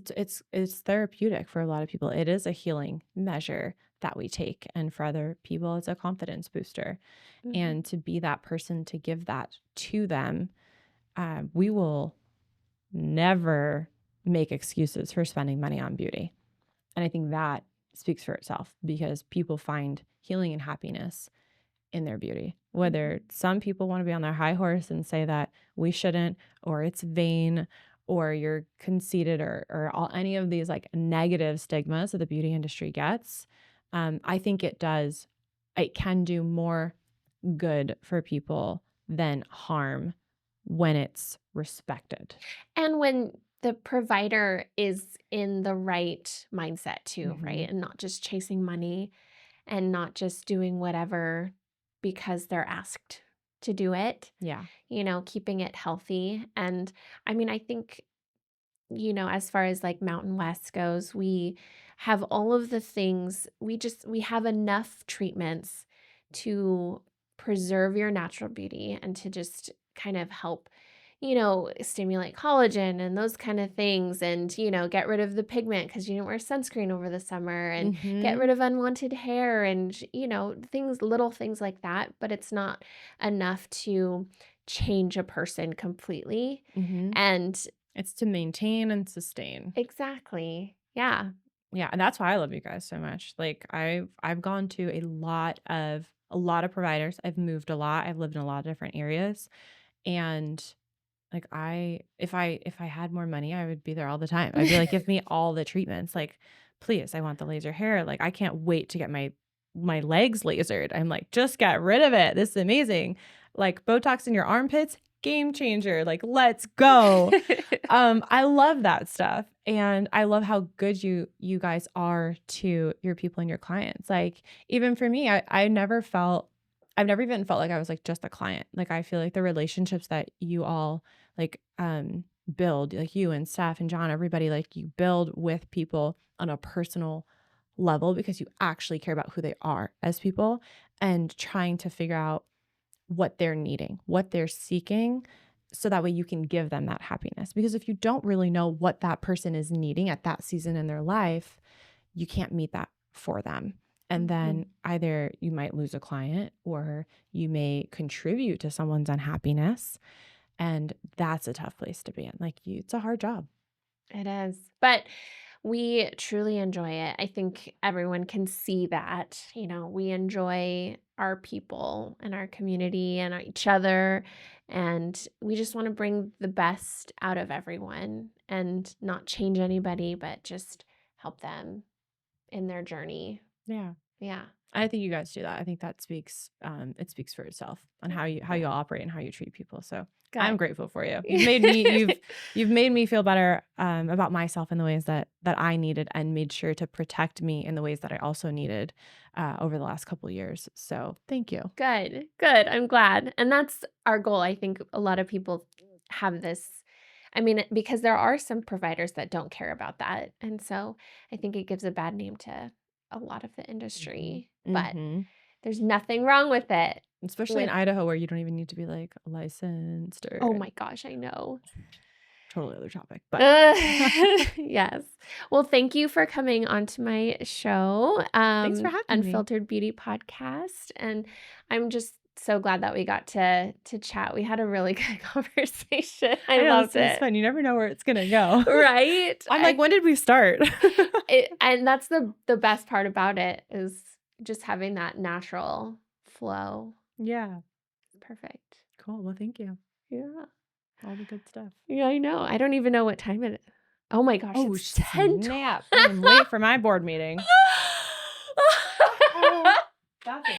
it's therapeutic for a lot of people. It is a healing measure that we take. And for other people, it's a confidence booster. Mhm. And to be that person to give that to them, we will never make excuses for spending money on beauty. And I think that speaks for itself because people find healing and happiness in their beauty. Whether Mhm. some people want to be on their high horse and say that we shouldn't, or it's vain, or you're conceited, or any of these like negative stigmas that the beauty industry gets, I think it can do more good for people than harm when it's respected. And when the provider is in the right mindset too, Hmm. right? And not just chasing money and not just doing whatever because they're asked to do it, Yeah. keeping it healthy. And I mean, I think, as far as like Mountain West goes, we have all of the things. We have enough treatments to preserve your natural beauty and to just kind of help, stimulate collagen and those kind of things and, get rid of the pigment because you didn't wear sunscreen over the summer and get Hmm. rid of unwanted hair and, little things like that. But it's not enough to change a person completely. Hmm. And It's to maintain and sustain. exactly. Yeah. Yeah, and that's why I love you guys so much. Like I've gone to a lot of providers. I've moved a lot. I've lived in a lot of different areas. And like if I had more money, I would be there all the time. I'd be like, give me all the treatments. Like, please, I want the laser hair. Like I can't wait to get my legs lasered. I'm like, just get rid of it. This is amazing. Like Botox in your armpits, game changer. Like, let's go. I love that stuff. And I love how good you guys are to your people and your clients. Like even for me, I've never even felt like I was like just a client. Like I feel like the relationships that you all like build, like you and Steph and John, everybody, like you build with people on a personal level because you actually care about who they are as people and trying to figure out what they're needing, what they're seeking, so that way you can give them that happiness. Because if you don't really know what that person is needing at that season in their life, you can't meet that for them. And Mhm. then either you might lose a client or you may contribute to someone's unhappiness. And that's a tough place to be in. Like it's a hard job. It is. But we truly enjoy it. I think everyone can see that. We enjoy our people and our community and each other. And we just want to bring the best out of everyone and not change anybody, but just help them in their journey. Yeah. Yeah. I think you guys do that. I think that speaks it speaks for itself on how you operate and how you treat people. So I'm Good. grateful for you. You've made me feel better about myself in the ways that I needed, and made sure to protect me in the ways that I also needed over the last couple of years. So thank you. Good. Good. I'm glad. And that's our goal. I think a lot of people have this. I mean, because there are some providers that don't care about that. And so I think it gives a bad name to a lot of the industry. But Mm-hmm. there's nothing wrong with it. Especially in Idaho, where you don't even need to be like licensed or. Oh my gosh, I know. Totally other topic, but yes. Well, thank you for coming onto my show, thanks for having me. Unfiltered Beauty Podcast, and I'm just so glad that we got to chat. We had a really good conversation. I know, loved it's it. fun. You never know where it's gonna go, Right? I'm like, when did we start? And that's the best part about it, is just having that natural flow. Yeah. Perfect. Cool. Well, thank you. Yeah. All the good stuff. Yeah, I know. I don't even know what time it is. Oh my gosh, Oh, it's 10. snap. I'm late for my board meeting.